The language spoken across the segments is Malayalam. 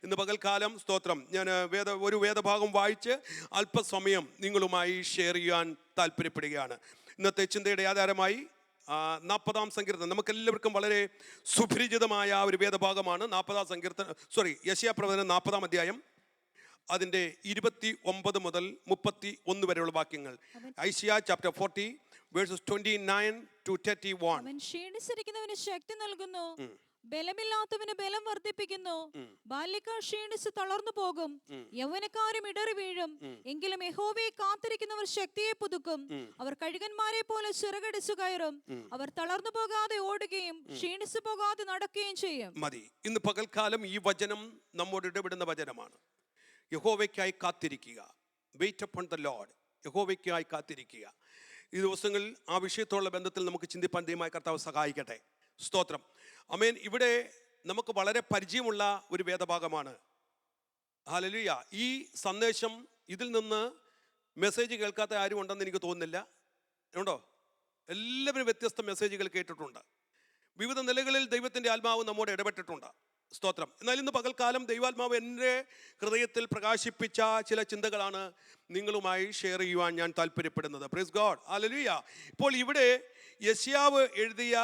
ഇന്ന് പകൽക്കാലം സ്തോത്രം ഞാൻ ഒരു വേദഭാഗം വായിച്ച് അല്പസമയം നിങ്ങളുമായി ഷെയർ ചെയ്യാൻ താല്പര്യപ്പെടുകയാണ്. ഇന്നത്തെ ചിന്തയുടെ ആധാരമായി 40-ാം സങ്കീർത്തനം നമുക്കെല്ലാവർക്കും വളരെ സുപരിചിതമായ ഒരു വേദഭാഗമാണ്. 40-ാം സങ്കീർത്തനം യെശയ്യാ പ്രവചനം 40-ാം അധ്യായം അതിൻ്റെ 29 മുതൽ 31 വരെയുള്ള വാക്യങ്ങൾ. ഐശയ്യാ ചാപ്റ്റർ 40 വേഴ്സസ് 29 to 31. അവൻ ക്ഷീണിച്ചിരിക്കുന്നവന് ശക്തി നൽകുന്നു, ബലമില്ലാത്തവന് ബലം വർദ്ധിപ്പിക്കുന്നു. ബാല്യക്കാർ ക്ഷീണിച്ച് തളർന്നു പോകും, യൗവനക്കാരും ഇടറി വീഴും. എങ്കിലും യഹോവയെ കാത്തിരിക്കുന്നവർ ശക്തിയെ പുതുക്കും. അവർ കഴുകന്മാരെ പോലെ ചിറകടിച്ചു കയറും. അവർ തളർന്നു പോകാതെ ഓടുകയും ക്ഷീണിച്ചു പോകാതെ നടക്കുകയും ചെയ്യും. മതി. ഇന്ന് പകൽക്കാലം ഈ വചനം നമ്മോട് ഇടപെടുന്ന വചനമാണ്. യഹോവയ്ക്കായി കാത്തിരിക്കുക. Wait upon the Lord. യഹോവയ്ക്കായി കാത്തിരിക്കുക. ഈ ദിവസങ്ങളിൽ ആ വിഷയത്തോടുള്ള ബന്ധത്തിൽ നമുക്ക് ചിന്തിപ്പാൻ ദൈവമായ കർത്താവ് സഹായിക്കട്ടെ. സ്തോത്രം. ആമേൻ. ഇവിടെ നമുക്ക് വളരെ പരിചയമുള്ള ഒരു വേദഭാഗമാണ്. ഹല്ലേലൂയ. ഈ സന്ദേശം ഇതിൽ നിന്ന് മെസ്സേജ് കേൾക്കാത്ത ആരും ഉണ്ടെന്ന് എനിക്ക് തോന്നുന്നില്ല. ഉണ്ടോ? എല്ലാവരും വ്യത്യസ്ത മെസ്സേജുകൾ കേട്ടിട്ടുണ്ട്. വിവിധ നിലകളിൽ ദൈവത്തിൻ്റെ ആത്മാവ് നമ്മോട് ഇടപെട്ടിട്ടുണ്ട്. സ്തോത്രം. എന്നാൽ ഇന്ന് പകൽക്കാലം ദൈവാത്മാവ് എൻ്റെ ഹൃദയത്തിൽ പ്രകാശിപ്പിച്ച ചില ചിന്തകളാണ് നിങ്ങളുമായി ഷെയർ ചെയ്യുവാൻ ഞാൻ താല്പര്യപ്പെടുന്നത്. Praise God. ഹല്ലേലൂയ. ഇപ്പോൾ ഇവിടെ യെശയ്യാവ് എഴുതിയ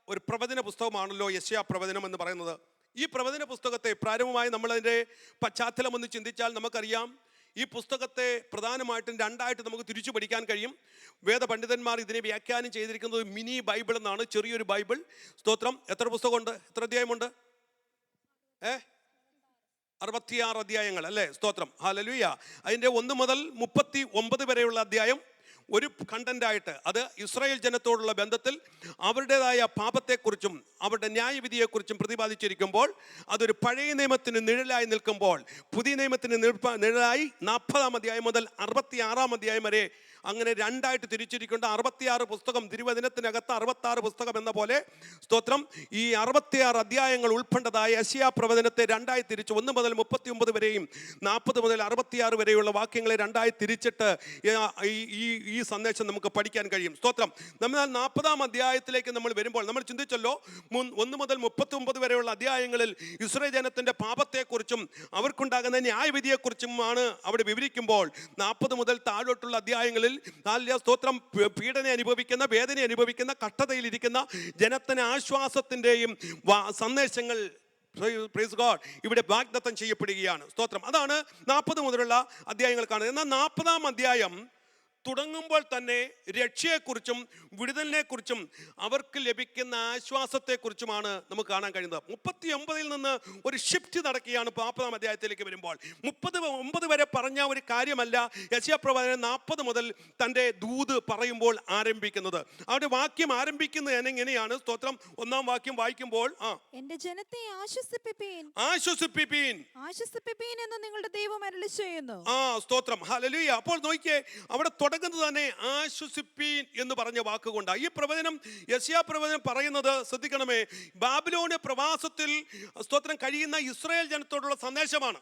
ഒരു പ്രവചന പുസ്തകമാണല്ലോ യെശയ്യാ പ്രവചനം എന്ന് പറയുന്നത്. ഈ പ്രവചന പുസ്തകത്തെ പ്രാരംഭമായി നമ്മളതിൻ്റെ പശ്ചാത്തലം ഒന്ന് ചിന്തിച്ചാൽ നമുക്കറിയാം, ഈ പുസ്തകത്തെ പ്രധാനമായിട്ടും രണ്ടായിട്ട് നമുക്ക് തിരിച്ചു പഠിക്കാൻ കഴിയും. വേദപണ്ഡിതന്മാർ ഇതിനെ വ്യാഖ്യാനം ചെയ്തിരിക്കുന്നത് മിനി ബൈബിൾ എന്നാണ്, ചെറിയൊരു ബൈബിൾ. സ്തോത്രം. എത്ര പുസ്തകമുണ്ട്? എത്ര അധ്യായമുണ്ട്? 66 അധ്യായങ്ങൾ അല്ലേ? സ്തോത്രം. ഹല്ലേലൂയ. അതിൻ്റെ 1 മുതൽ 39 വരെയുള്ള അധ്യായം ഒരു കണ്ടന്റായിട്ട് അത് ഇസ്രായേൽ ജനത്തോടുള്ള ബന്ധത്തിൽ അവരുടേതായ പാപത്തെക്കുറിച്ചും അവരുടെ ന്യായവിധിയെക്കുറിച്ചും പ്രതിപാദിച്ചിരിക്കുമ്പോൾ അതൊരു പഴയ നിയമത്തിന് നിഴലായി നിൽക്കുമ്പോൾ പുതിയ നിയമത്തിന് നിഴലായി 40-ാം അധ്യായം മുതൽ 66-ാം അധ്യായം വരെ അങ്ങനെ രണ്ടായിട്ട് തിരിച്ചിരിക്കേണ്ട 66 പുസ്തകം, തിരുവചനത്തിനകത്ത് 66 പുസ്തകം എന്ന പോലെ സ്തോത്രം. ഈ 66 അധ്യായങ്ങൾ ഉൾപ്പെട്ടതായ യെശയ്യാ പ്രവചനത്തെ രണ്ടായി തിരിച്ച് 1 മുതൽ 39 വരെയും 40 മുതൽ 66 വരെയുള്ള വാക്യങ്ങളെ രണ്ടായി തിരിച്ചിട്ട് ഈ സന്ദേശം നമുക്ക് പഠിക്കാൻ കഴിയും. സ്തോത്രം. നമ്മൾ 40-ാം അധ്യായത്തിലേക്ക് നമ്മൾ വരുമ്പോൾ നമ്മൾ ചിന്തിച്ചല്ലോ, 1 മുതൽ 39 വരെയുള്ള അധ്യായങ്ങളിൽ ഇസ്രായേൽ ജനത്തിൻ്റെ പാപത്തെക്കുറിച്ചും അവർക്കുണ്ടാകുന്ന ന്യായവിധിയെക്കുറിച്ചുമാണ് അവിടെ വിവരിക്കുമ്പോൾ 40 മുതൽ താഴോട്ടുള്ള അധ്യായങ്ങളിൽ സ്തോത്രം പീഡന അനുഭവിക്കുന്ന, വേദന അനുഭവിക്കുന്ന, കഷ്ടതയിലിരിക്കുന്ന ജനത്തിന് ആശ്വാസത്തിൻ്റെയും സന്ദേശങ്ങൾ പ്രൈസ് ഗോഡ് ഇവിടെ വാഗ്ദത്തം ചെയ്യപ്പെടുകയാണ്. സ്തോത്രം. അതാണ് 40 മുതലുള്ള അധ്യായങ്ങൾ കാണുന്നത്. എന്നാൽ 40-ാം അധ്യായം തുടങ്ങുമ്പോൾ തന്നെ രക്ഷയെക്കുറിച്ചും വിടുതലിനെക്കുറിച്ചും അവർക്ക് ലഭിക്കുന്ന ആശ്വാസത്തെക്കുറിച്ചുമാണ് നമുക്ക് കാണാൻ കഴിയുന്നത്. 39-ൽ നിന്ന് ഒരു ഷിഫ്റ്റ് നടക്കുകയാണ് 40-ാം അധ്യായത്തിലേക്ക് വരുമ്പോൾ. 39 വരെ പറഞ്ഞ ഒരു കാര്യമല്ല യെശയ്യാ പ്രവചനം 40 മുതൽ തൻ്റെ ദൂത് പറയുമ്പോൾ ആരംഭിക്കുന്നത്. അവിടെ വാക്യം ആരംഭിക്കുന്നത് എങ്ങനെയാണ്? സ്തോത്രം. 1-ാം വാക്യം വായിക്കുമ്പോൾ എന്റെ ജനത്തെ ആശ്വസിപ്പിപ്പീൻ, ആശ്വസിപ്പിപ്പീൻ, ആശ്വസിപ്പിപ്പീൻ എന്ന് നിങ്ങളുടെ ദൈവം അരുളി ചെയ്യുന്നു. സ്തോത്രം. ഹല്ലേലൂയ. അപ്പോൾ നോക്കിയേ, അവിടെ തുടങ്ങുന്നത് തന്നെ ആശ്വസിപ്പീൻ എന്ന് പറഞ്ഞ വാക്കുകൊണ്ടാണ്. ഈ പ്രവചനം യെശയ്യാ പ്രവചനം പറയുന്നത് ശ്രദ്ധിക്കണമേ, ബാബിലോണ് പ്രവാസത്തിൽ സ്തോത്രം കഴിയുന്ന ഇസ്രായേൽ ജനത്തോടുള്ള സന്ദേശമാണ്.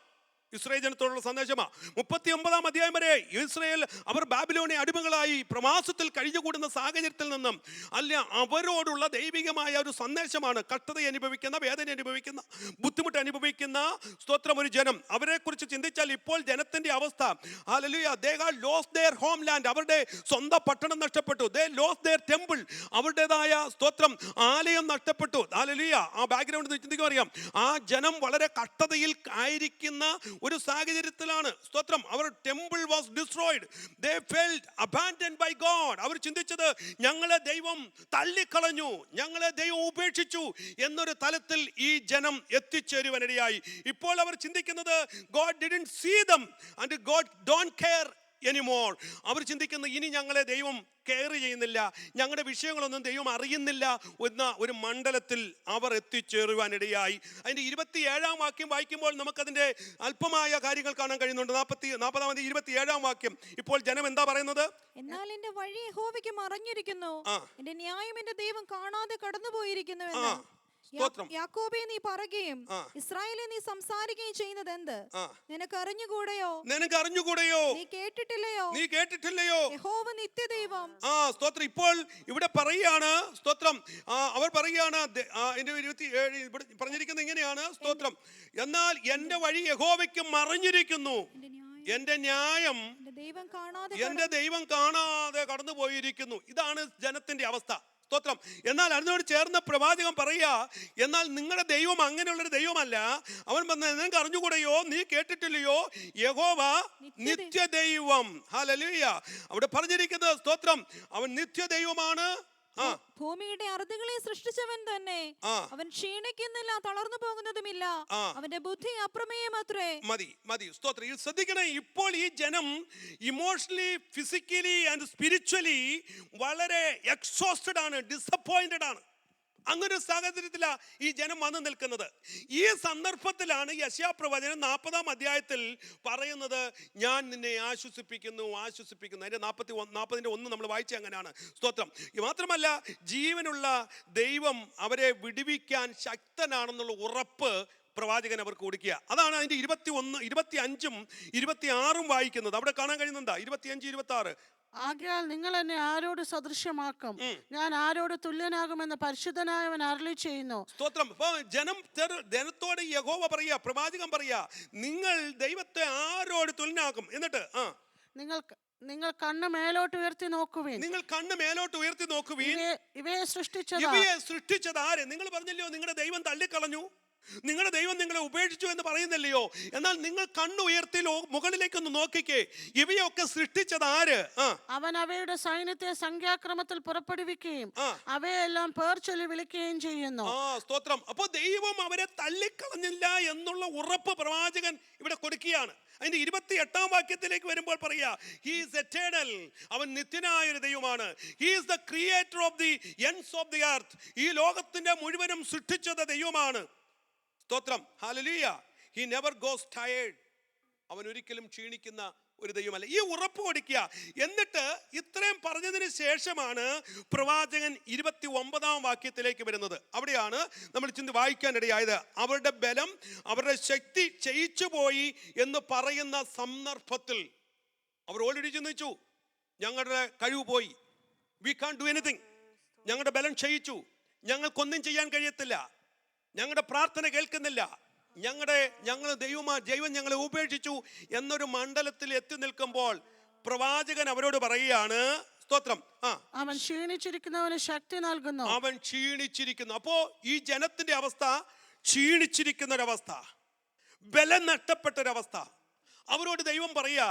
ഇസ്രായേൽ ജനത്തോടുള്ള സന്ദേശമാണ്. 39-ാം അധ്യായം വരെ ഇസ്രായേൽ അവർ ബാബിലോണിയ അടിമകളായി പ്രവാസത്തിൽ കഴിഞ്ഞുകൂടുന്ന സാഹചര്യത്തിൽ നിന്നും അല്ല അവരോടുള്ള ദൈവികമായ ഒരു സന്ദേശമാണ്. കഷ്ടത അനുഭവിക്കുന്ന, വേദന അനുഭവിക്കുന്ന, ബുദ്ധിമുട്ട് അനുഭവിക്കുന്ന സ്തോത്രം ഒരു ജനം. അവരെക്കുറിച്ച് ചിന്തിച്ചാൽ ഇപ്പോൾ ജനത്തിൻ്റെ അവസ്ഥ, hallelujah, they had lost their homeland. അവരുടെ സ്വന്തം പട്ടണം നഷ്ടപ്പെട്ടു. they lost their temple. അവരുടേതായ സ്തോത്രം ആലയം നഷ്ടപ്പെട്ടു. ഹല്ലേലൂയ. ആ ബാക്ക്ഗ്രൗണ്ട് ചിന്തിക്കാൻ അറിയാം. ആ ജനം വളരെ കഷ്ടതയിൽ ആയിരിക്കുന്ന ഒരു സാഹചര്യത്തിലാണ്. സ്തോത്രം. അവർ temple was destroyed. They felt abandoned by God. അവർ ചിന്തിച്ചത് ഞങ്ങളെ ദൈവം തള്ളിക്കളഞ്ഞു, ഞങ്ങളെ ദൈവം ഉപേക്ഷിച്ചു എന്നൊരു തലത്തിൽ ഈ ജനം എത്തിച്ചേരുവാനിടയായി. ഇപ്പോൾ അവർ ചിന്തിക്കുന്നത് God didn't see them and God don't care anymore. അവർ ചിന്തിക്കുന്നത് ഇനി ഞങ്ങളെ ദൈവം കെയർ ചെയ്യുന്നില്ല, ഞങ്ങളുടെ വിഷയങ്ങളൊന്നും ദൈവം അറിയുന്നില്ല എന്ന ഒരു മണ്ഡലത്തിൽ അവർ എത്തിച്ചേരുവാനിടയായി. അതിൻ്റെ 27-ാം വാക്യം വായിക്കുമ്പോൾ നമുക്കതിൻ്റെ അല്പമായ കാര്യങ്ങൾ കാണാൻ കഴിയുന്നുണ്ട്. 40-ാം 27-ാം വാക്യം. ഇപ്പോൾ ജനം എന്താ പറയുന്നത്? എന്നാൽ എന്റെ വഴി യഹോവയ്ക്ക് മറഞ്ഞിരിക്കുന്നു, എന്റെ ന്യായം എന്റെ ദൈവം കാണാതെ കടന്നുപോയിരിക്കുന്നു. സ്തോത്രം. യാക്കോബേ നീ പറയുകയും ആ. ഇസ്രായേലേ നീ സംസാരിക്കുകയും ചെയ്യുന്നത് എന്ത്? ആ. നിനക്ക് അറിഞ്ഞുകൂടെയോ? നിനക്ക് അറിഞ്ഞുകൂടെയോ? നീ കേട്ടിട്ടില്ലയോ? നീ കേട്ടിട്ടില്ലയോ? യഹോവ നിത്യദൈവം. സ്തോത്രം. ഇപ്പോൾ ഇവിടെ പറയുകയാണ്, സ്തോത്രം. അവർ പറയുകയാണ്, എന്റെ 27 ഇവിടെ പറഞ്ഞിരിക്കുന്നത് ഇങ്ങനെയാണ്, സ്തോത്രം. എന്നാൽ എന്റെ വഴി യഹോവയ്ക്ക് മറഞ്ഞിരിക്കുന്നു, എന്റെ ന്യായം എന്റെ ദൈവം കാണാതെ കടന്നു പോയിരിക്കുന്നു. ഇതാണ് ജനത്തിന്റെ അവസ്ഥ. സ്തോത്രം. എന്നാൽ അതിനോട് ചേർന്ന പ്രവാചകൻ പറയുക, എന്നാൽ നിങ്ങളുടെ ദൈവം അങ്ങനെയുള്ളൊരു ദൈവമല്ല. അവൻ പറഞ്ഞ, നിനക്ക് അറിഞ്ഞുകൂടെയോ? നീ കേട്ടിട്ടില്ലയോ? യഹോവ നിത്യദൈവം. ഹല്ലേലൂയ. അവിടെ പറഞ്ഞിരിക്കുന്നത്, സ്തോത്രം, അവൻ നിത്യദൈവമാണ്. ഭൂമിയുടെ അറുതികളെ സൃഷ്ടിച്ചവൻ തന്നെ. അവൻ ക്ഷീണിക്കുന്നില്ല, തളർന്നു പോകുന്നതുമില്ല. അവന്റെ ബുദ്ധി അപ്രമേയമത്രേ. മതി. സ്തോത്രം. ഇത് ശ്രദ്ധിക്കണേ. ഇപ്പോൾ ഈ ജനം ഇമോഷണലി, ഫിസിക്കലി ആൻഡ് സ്പിരിച്വലി വളരെ എക്സോസ്റ്റഡ് ആണ്, ഡിസപ്പോയിന്റഡ് ആണ്. അങ്ങനെ ഒരു സാഹചര്യത്തിലാണ് ഈ ജനം വന്നു നിൽക്കുന്നത്. ഈ സന്ദർഭത്തിലാണ് യെശയ്യാപ്രവചനം 40-ാം അധ്യായത്തിൽ പറയുന്നത്, ഞാൻ നിന്നെ ആശ്വസിപ്പിക്കുന്നു. അതിന്റെ 40-ന്റെ 1 നമ്മൾ വായിച്ച അങ്ങനെയാണ്. സ്തോത്രം. മാത്രമല്ല, ജീവനുള്ള ദൈവം അവരെ വിടുവിക്കാൻ ശക്തനാണെന്നുള്ള ഉറപ്പ് പ്രവാചകൻ അവർക്ക് കൊടുക്കുക. അതാണ് അതിന്റെ 21, 25, 26 വായിക്കുന്നത്. അവിടെ കാണാൻ കഴിയുന്നുണ്ടാ? 25, 26. ആകയാൽ നിങ്ങൾ എന്നെ ആരോട് സദൃശ്യമാക്കും? ഞാൻ ആരോട് തുല്യനാകുമെന്ന് പരിശുദ്ധനായവൻ അരുളി ചെയ്യുന്നു. സ്തോത്രം. അപ്പൊ ജനത്തോട് യഹോവ പറയാ, പ്രവാചകൻ പറയാ, നിങ്ങൾ ദൈവത്തെ ആരോട് തുല്യനാക്കും? എന്നിട്ട് നിങ്ങൾ കണ്ണ് മേലോട്ട് ഉയർത്തി നോക്കുവിൻ. ഇവയെ സൃഷ്ടിച്ചത് ആര്? നിങ്ങൾ പറഞ്ഞല്ലോ നിങ്ങളുടെ ദൈവം തള്ളിക്കളഞ്ഞു, നിങ്ങളുടെ ദൈവം നിങ്ങളെ ഉപേക്ഷിച്ചു എന്ന് പറയുന്നില്ലയോ? എന്നാൽ നിങ്ങൾ കണ്ണുയർത്തി മുകളിലേക്കൊന്ന് നോക്കിക്കേ. ഇവയൊക്കെ സൃഷ്ടിച്ചത് ആര്? അവൻ അവയുടെ സൈന്യത്തെ സംഖ്യാക്രമത്തിൽ പുറപ്പെടുവിക്കുകയും അവയെല്ലാം പേർ ചൊല്ലി വിളിക്കുകയും ചെയ്യുന്നു. സ്തോത്രം. അപ്പൊ ദൈവം അവരെ തള്ളിക്കളഞ്ഞില്ല എന്നുള്ള ഉറപ്പ് പ്രവാചകൻ ഇവിടെ കൊടുക്കുകയാണ്. അതിന്റെ 28-ാം വാക്യത്തിലേക്ക് വരുമ്പോൾ പറയാ, ഹി ഈസ് എറ്റേണൽ. അവൻ നിത്യനായ ഒരു ദൈവമാണ്. He is the creator of the ends of the earth. ഈ ലോകത്തിന്റെ മുഴുവനും സൃഷ്ടിച്ചത് ദൈവമാണ്. സ്തോത്രം. Hallelujah. He never goes tired. അവൻ ഒരിക്കലും ക്ഷീണിക്കുന്ന ഒരു ദൈവമല്ല. ഈ ഉറപ്പ് കൊടുക്കുക. എന്നിട്ട് ഇത്രയും പറഞ്ഞതിന് ശേഷമാണ് പ്രവാചകൻ 29-ാം വാക്യത്തിലേക്ക് വരുന്നത്. അവിടെയാണ് നമ്മൾ വായിക്കാനിടയായത്. അവരുടെ ബലം, അവരുടെ ശക്തി ക്ഷയിച്ചു പോയി എന്ന് പറയുന്ന സന്ദർഭത്തിൽ അവർ ഓൾറെഡി ചിന്തിച്ചു, ഞങ്ങളുടെ കഴിവ് പോയി, വി കാൻ ഡു എനിത്തിങ്, ഞങ്ങളുടെ ബലം ക്ഷയിച്ചു, ഞങ്ങൾക്കൊന്നും ചെയ്യാൻ കഴിയത്തില്ല, ഞങ്ങളുടെ പ്രാർത്ഥന കേൾക്കുന്നില്ല, ദൈവം ഞങ്ങളെ ഉപേക്ഷിച്ചു എന്നൊരു മണ്ഡലത്തിൽ എത്തി നിൽക്കുമ്പോൾ പ്രവാചകൻ അവരോട് പറയുകയാണ്, സ്തോത്രം, അവൻ ക്ഷീണിച്ചിരിക്കുന്നവന് ശക്തി നൽകുന്നു. അവൻ ക്ഷീണിച്ചിരിക്കുന്നു. അപ്പോ ഈ ജനത്തിന്റെ അവസ്ഥ ക്ഷീണിച്ചിരിക്കുന്ന ഒരവസ്ഥ, ബലം നഷ്ടപ്പെട്ടൊരവസ്ഥ. അവരോട് ദൈവം പറയാ,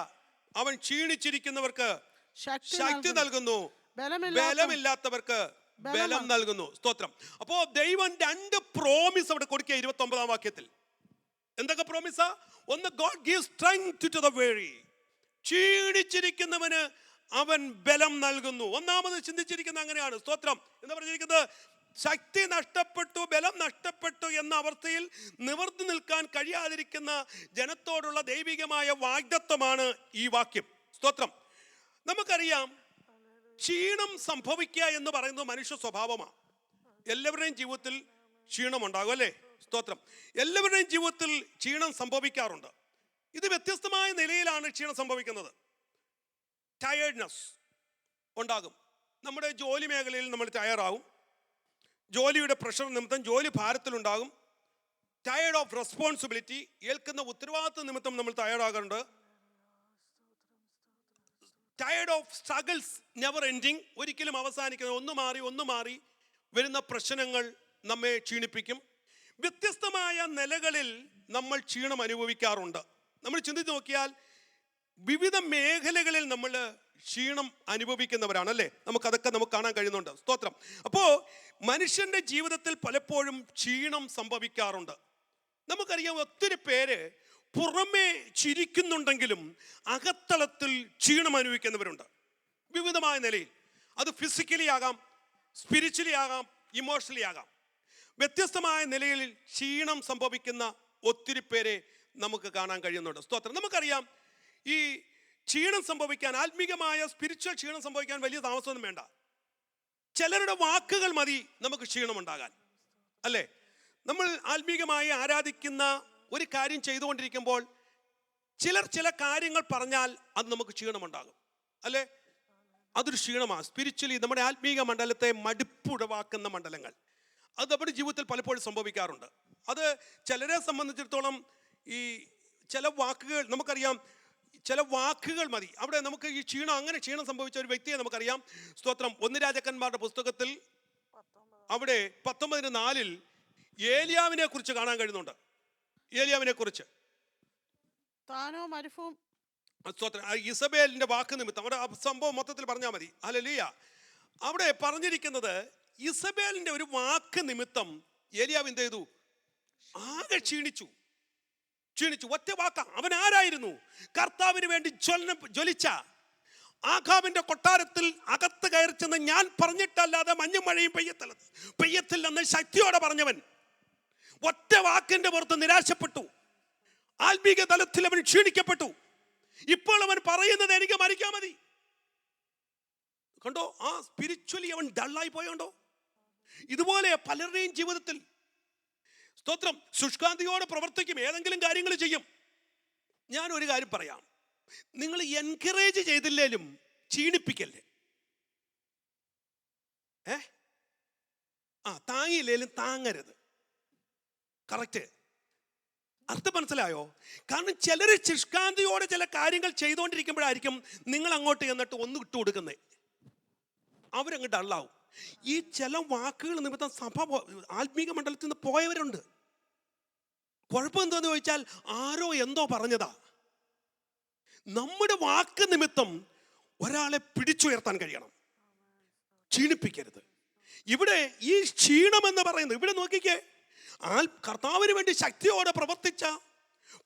അവൻ ക്ഷീണിച്ചിരിക്കുന്നവർക്ക് ശക്തി നൽകുന്നു, ബലമില്ലാത്തവർക്ക് ബലം നൽകുന്നു. സ്തോത്രം. അപ്പോ ദൈവം 2 പ്രോമിസ് അവിടെ കൊടുക്കുക 29-ാം വാക്യത്തിൽ. എന്തൊക്കെ പ്രോമിസാ? ഒന്ന്, God gives strength to the weary. ക്ഷീണിച്ചിരിക്കുന്നവന് അവൻ ബലം നൽകുന്നു. ഒന്നാമത് ചിന്തിച്ചിരിക്കുന്ന അങ്ങനെയാണ്. സ്തോത്രം. എന്ന് പറഞ്ഞിരിക്കുന്നത്, ശക്തി നഷ്ടപ്പെട്ടു, ബലം നഷ്ടപ്പെട്ടു എന്ന അവസ്ഥയിൽ നിവർത്തി നിൽക്കാൻ കഴിയാതിരിക്കുന്ന ജനത്തോടുള്ള ദൈവികമായ വാഗ്ദത്തമാണ് ഈ വാക്യം. സ്തോത്രം. നമുക്കറിയാം, ക്ഷീണം സംഭവിക്കുക എന്ന് പറയുന്നത് മനുഷ്യ സ്വഭാവമാണ്. എല്ലാവരുടെയും ജീവിതത്തിൽ ക്ഷീണമുണ്ടാകും, അല്ലേ? സ്തോത്രം. എല്ലാവരുടെയും ജീവിതത്തിൽ ക്ഷീണം സംഭവിക്കാറുണ്ട്. ഇത് വ്യത്യസ്തമായ നിലയിലാണ് ക്ഷീണം സംഭവിക്കുന്നത്. ടയേർഡ്നെസ് ഉണ്ടാകും. നമ്മുടെ ജോലി മേഖലയിൽ നമ്മൾ ടയർഡാകും, ജോലിയുടെ പ്രഷർ നിമിത്തം ജോലി ഭാരത്തിലുണ്ടാകും. ടയേർഡ് ഓഫ് റെസ്പോൺസിബിലിറ്റി, ഏൽക്കുന്ന ഉത്തരവാദിത്വ നിമിത്തം നമ്മൾ ടയേർഡാകാറുണ്ട്. Tired of struggles never ending, ഒരിക്കലും അവസാനിക്കുന്ന, ഒന്ന് മാറി വരുന്ന പ്രശ്നങ്ങൾ നമ്മെ ക്ഷീണിപ്പിക്കും. വ്യത്യസ്തമായ നിലകളിൽ നമ്മൾ ക്ഷീണം അനുഭവിക്കാറുണ്ട്. നമ്മൾ ചിന്തിച്ച് നോക്കിയാൽ വിവിധ മേഖലകളിൽ നമ്മൾ ക്ഷീണം അനുഭവിക്കുന്നവരാണ്, അല്ലേ? നമുക്കതൊക്കെ കാണാൻ കഴിയുന്നുണ്ട്. സ്തോത്രം. അപ്പോൾ മനുഷ്യന്റെ ജീവിതത്തിൽ പലപ്പോഴും ക്ഷീണം സംഭവിക്കാറുണ്ട്. നമുക്കറിയാം, ഒത്തിരി പേര് പുറമേ ചിരിക്കുന്നുണ്ടെങ്കിലും അകത്തളത്തിൽ ക്ഷീണം അനുഭവിക്കുന്നവരുണ്ട്, വിവിധമായ നിലയിൽ. അത് ഫിസിക്കലി ആകാം, സ്പിരിച്വലി ആകാം, ഇമോഷണലി ആകാം. വ്യത്യസ്തമായ നിലയിൽ ക്ഷീണം സംഭവിക്കുന്ന ഒത്തിരി പേരെ നമുക്ക് കാണാൻ കഴിയുന്നുണ്ട്. സ്തോത്രം. നമുക്കറിയാം, ഈ ക്ഷീണം സംഭവിക്കാൻ, ആത്മീകമായ സ്പിരിച്വൽ ക്ഷീണം സംഭവിക്കാൻ വലിയ താമസമൊന്നും വേണ്ട. ചിലരുടെ വാക്കുകൾ മതി നമുക്ക് ക്ഷീണം ഉണ്ടാകാൻ, അല്ലേ? നമ്മൾ ആത്മീകമായി ആരാധിക്കുന്ന ഒരു കാര്യം ചെയ്തുകൊണ്ടിരിക്കുമ്പോൾ ചില കാര്യങ്ങൾ പറഞ്ഞാൽ അത് നമുക്ക് ക്ഷീണമുണ്ടാകും, അല്ലേ? അതൊരു ക്ഷീണമാണ്. സ്പിരിച്വലി നമ്മുടെ ആത്മീക മണ്ഡലത്തെ മടുപ്പുടവാക്കുന്ന മണ്ഡലങ്ങൾ അത് നമ്മുടെ ജീവിതത്തിൽ പലപ്പോഴും സംഭവിക്കാറുണ്ട്. അത് ചിലരെ സംബന്ധിച്ചിടത്തോളം ഈ ചില വാക്കുകൾ നമുക്കറിയാം, ചില വാക്കുകൾ മതി അവിടെ നമുക്ക് ഈ അങ്ങനെ ക്ഷീണം സംഭവിച്ച ഒരു വ്യക്തിയെ നമുക്കറിയാം. സ്തോത്രം. 1 രാജാക്കന്മാരുടെ പുസ്തകത്തിൽ അവിടെ 19:4 ഏലിയാവിനെ കുറിച്ച് കാണാൻ കഴിയുന്നുണ്ട്. ഏലിയാവിനെ കുറിച്ച് താനോ മരുഭൂമി ഇസബേലിന്റെ വാക്ക് നിമിത്തം അവിടെ സംഭവം മൊത്തത്തിൽ പറഞ്ഞാൽ മതി. ഹല്ലേലൂയ. അവിടെ പറഞ്ഞിരിക്കുന്നത് ഇസബേലിന്റെ ഒരു വാക്ക് നിമിത്തം ഏലിയാവ് എന്ത് ചെയ്തു? ആകെ ക്ഷീണിച്ചു. ഒറ്റ വാക്ക. അവൻ ആരായിരുന്നു? കർത്താവിന് വേണ്ടി ജ്വലിച്ച ആഖാബിന്റെ കൊട്ടാരത്തിൽ അകത്ത് കയറി ചെന്ന് ഞാൻ പറഞ്ഞിട്ടല്ലാതെ മഞ്ഞും മഴയും പെയ്യത്തില്ലെന്ന് ശക്തിയോടെ പറഞ്ഞവൻ ഒറ്റ വാക്കിന്റെ പുറത്ത് നിരാശപ്പെട്ടു. ആത്മീക തലത്തിൽ അവൻ ക്ഷീണിക്കപ്പെട്ടു. ഇപ്പോൾ അവൻ പറയുന്നത് എനിക്ക് മരിക്കാൻ മതി. കണ്ടോ? ആ സ്പിരിച്വലി അവൻ ഡള്ളായി പോയോണ്ടോ? ഇതുപോലെ പലരുടെയും ജീവിതത്തിൽ സ്തോത്രം ശുഷ്കാന്തിയോടെ പ്രവർത്തിക്കും, ഏതെങ്കിലും കാര്യങ്ങൾ ചെയ്യും. ഞാൻ ഒരു കാര്യം പറയാം, നിങ്ങൾ എൻകറേജ് ചെയ്തില്ലേലും ക്ഷീണിപ്പിക്കല്ലേ. താങ്ങിയില്ലേലും താങ്ങരുത്. കറക്റ്റ് അർത്ഥം മനസ്സിലായോ? കാരണം ചിലർ ശുഷ്കാന്തിയോടെ ചില കാര്യങ്ങൾ ചെയ്തുകൊണ്ടിരിക്കുമ്പോഴായിരിക്കും നിങ്ങൾ അങ്ങോട്ട് എന്നിട്ട് ഒന്ന് ഇട്ട് കൊടുക്കുന്നത്. അവരങ്ങ് ഡള്ളാവും. ഈ ചില വാക്കുകൾ നിമിത്തം സഭ ആത്മീക മണ്ഡലത്തിൽ നിന്ന് പോയവരുണ്ട്. കുഴപ്പം എന്താന്ന് ചോദിച്ചാൽ ആരോ എന്തോ പറഞ്ഞതാ. നമ്മുടെ വാക്ക് നിമിത്തം ഒരാളെ പിടിച്ചുയർത്താൻ കഴിയണം, ക്ഷീണിപ്പിക്കരുത്. ഇവിടെ ഈ ക്ഷീണം എന്ന് പറയുന്നത്, ഇവിടെ നോക്കിക്കേ, കർത്താവിന് വേണ്ടി ശക്തിയോടെ പ്രവർത്തിച്ച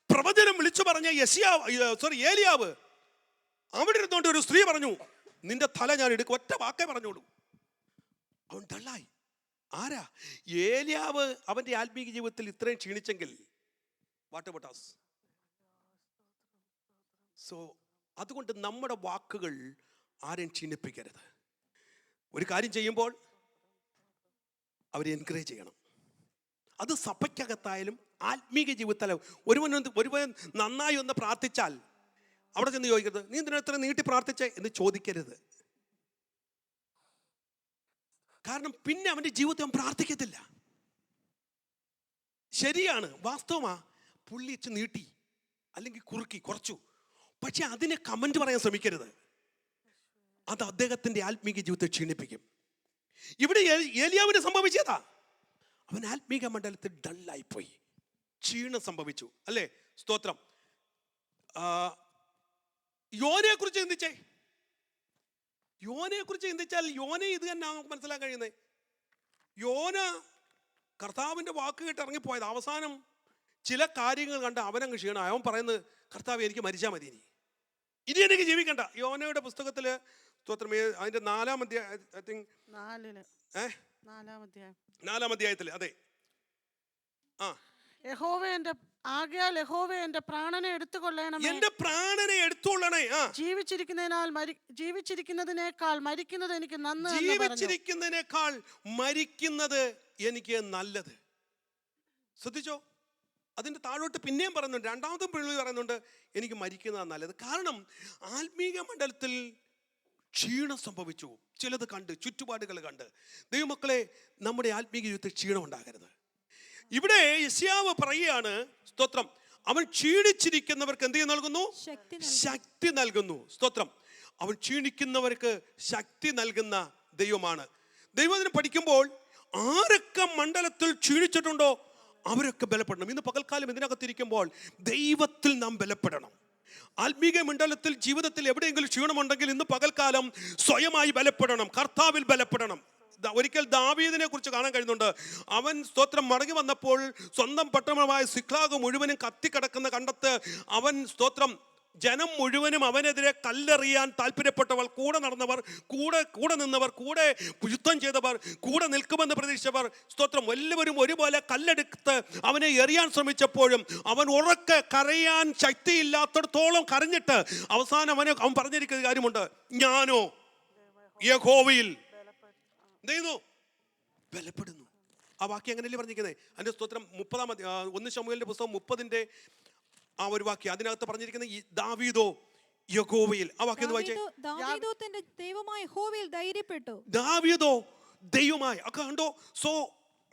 പ്രവചനം വിളിച്ചു പറഞ്ഞ ഏലിയാവ് അവിടെ ഇരുന്നുകൊണ്ട് ഒരു സ്ത്രീ പറഞ്ഞു, നിന്റെ തല ഞാൻ എടുക്കും. ഒറ്റ വാക്കേ പറഞ്ഞോളൂ. അവൻ ഡള്ളായി. ആരാ? ഏലിയാവ് അവന്റെ ആത്മീക ജീവിതത്തിൽ ഇത്രയും ക്ഷീണിച്ചെങ്കിൽ വാട്ട് അബൌട്ട് us? സോ അതുകൊണ്ട് നമ്മുടെ വാക്കുകൾ ആരെയും ക്ഷീണിപ്പിക്കരുത്. ഒരു കാര്യം ചെയ്യുമ്പോൾ അവരെ എൻകറേജ് ചെയ്യണം. അത് സഭയ്ക്കകത്തായാലും ആത്മീക ജീവിതത്തിലും ഒരുവൻ നന്നായി ഒന്ന് പ്രാർത്ഥിച്ചാൽ അവിടെ ചെന്ന് ചോദിക്കരുത്, നീ എന്തിനാ ഇത്ര നീട്ടി പ്രാർത്ഥിച്ചേ എന്ന് ചോദിക്കരുത്. കാരണം പിന്നെ അവൻ്റെ ജീവിതത്തിൽ അവൻ പ്രാർത്ഥിക്കത്തില്ല. ശരിയാണ്, വാസ്തവമാ, പുള്ളി വെച്ച് നീട്ടി അല്ലെങ്കിൽ കുറുക്കി കുറച്ചു, പക്ഷെ അതിനെ കമന്റ് പറയാൻ ശ്രമിക്കരുത്. അത് അദ്ദേഹത്തിന്റെ ആത്മീക ജീവിതത്തെ ക്ഷീണിപ്പിക്കും. ഇവിടെ ഏലിയാവിന് സംഭവിച്ചതാ. അവൻ ആത്മീക മണ്ഡലത്തിൽ ഡള്ളായിപ്പോയി, ക്ഷീണം സംഭവിച്ചു, അല്ലേ? സ്തോത്രം. യോനയെ കുറിച്ച് ചിന്തിച്ചാൽ യോന ഇത് തന്നെ നമുക്ക് മനസ്സിലാക്കാൻ കഴിയുന്നത്. യോന കർത്താവിന്റെ വാക്ക് കേട്ട് ഇറങ്ങിപ്പോയത്. അവസാനം ചില കാര്യങ്ങൾ കണ്ട് അവനങ്ങ് ക്ഷീണമായി. അവൻ പറയുന്നത്, കർത്താവ് എനിക്ക് മരിച്ചാൽ മതി, ഇനി എനിക്ക് ജീവിക്കണ്ട. യോനയുടെ പുസ്തകത്തില് സ്തോത്രം അതിന്റെ 4-ാം അധ്യായം, ഐ തിങ്ക് 4-ാം അധ്യായത്തില്, അതെ. യഹോവേ എന്റെ പ്രാണനെ എടുത്തുകൊള്ളണമേ. എന്റെ പ്രാണനെ എടുത്തുകൊള്ളണേ. ജീവിച്ചിരിക്കുന്നതിനേക്കാൾ മരിക്കുന്നത് എനിക്ക് നന്ന്. ജീവിച്ചിരിക്കുന്നതിനേക്കാൾ മരിക്കുന്നത് എനിക്ക് നല്ലത്. ശ്രദ്ധിച്ചോ? അതിന്റെ താഴോട്ട് പിന്നെയും പറയുന്നുണ്ട്, രണ്ടാമതും പുള്ളി പറയുന്നുണ്ട്, എനിക്ക് മരിക്കുന്നതാണ് നല്ലത്. കാരണം ആത്മീക മണ്ഡലത്തിൽ ക്ഷീണം സംഭവിച്ചു. ചിലത് കണ്ട്, ചുറ്റുപാടുകൾ കണ്ട്. ദൈവമക്കളെ, നമ്മുടെ ആത്മീക ജീവിതത്തിൽ ക്ഷീണം ഉണ്ടാകരുത്. ഇവിടെ യെശയ്യാവ് പറയുകയാണ്, സ്തോത്രം, അവൻ ക്ഷീണിച്ചിരിക്കുന്നവർക്ക് എന്ത് നൽകുന്നു? ശക്തി നൽകുന്നു. സ്തോത്രം. അവൻ ക്ഷീണിക്കുന്നവർക്ക് ശക്തി നൽകുന്ന ദൈവമാണ്. ദൈവത്തിനെ പഠിക്കുമ്പോൾ ആരൊക്കെ മണ്ഡലത്തിൽ ക്ഷീണിച്ചിട്ടുണ്ടോ അവരൊക്കെ ബലപ്പെടണം. ഇന്ന് പകൽക്കാലം ഇതിനകത്തിരിക്കുമ്പോൾ ദൈവത്തിൽ നാം ബലപ്പെടണം. ആത്മീക മണ്ഡലത്തിൽ ജീവിതത്തിൽ എവിടെയെങ്കിലും ക്ഷീണമുണ്ടെങ്കിൽ ഇന്ന് പകൽക്കാലം സ്വയമായി ബലപ്പെടണം, കർത്താവിൽ ബലപ്പെടണം. ഒരിക്കൽ ദാവീദിനെ കുറിച്ച് കാണാൻ കഴിയുന്നുണ്ട്. അവൻ സ്തോത്രം മടങ്ങി വന്നപ്പോൾ സ്വന്തം പട്ടണമായ സിക്ലാഗ് മുഴുവനും കത്തിക്കിടക്കുന്ന കണ്ടത്ത് അവൻ സ്തോത്രം ജനം മുഴുവനും അവനെതിരെ കല്ലെറിയാൻ താല്പര്യപ്പെട്ടവർ, കൂടെ നടന്നവർ, കൂടെ നിന്നവർ, കൂടെ യുദ്ധം ചെയ്തവർ, കൂടെ നിൽക്കുമെന്ന് പ്രതീക്ഷിച്ചവർ, സ്തോത്രം എല്ലാവരും ഒരുപോലെ കല്ലെടുത്ത് അവനെ എറിയാൻ ശ്രമിച്ചപ്പോഴും അവൻ ഉറക്കെ കരയാൻ ശക്തിയില്ലാത്തടത്തോളം കരഞ്ഞിട്ട് അവസാനം അവൻ പറഞ്ഞിരിക്കുന്ന കാര്യമുണ്ട്, ഞാനോ യഹോവയിൽ ബലപ്പെടുന്നു. ആ വാക്യം അങ്ങനെയല്ലേ പറഞ്ഞിരിക്കുന്നത്? അതിന്റെ സ്തോത്രം 1 ശമൂവേലിന്റെ പുസ്തകം 30 ആ ഒരു വാക്യം, അതിനകത്ത് പറഞ്ഞിരിക്കുന്നത് ഈ ദാവീദോ യഹോവയിൽ. ആ വാക്യം ഒന്ന് വായിച്ചേ. ദാവീദോ തന്റെ ദൈവമായ യഹോവയിൽ ധൈര്യപ്പെട്ടു. ദാവീദോ ദൈവമായി. ഒക്കെ കണ്ടോ? സോ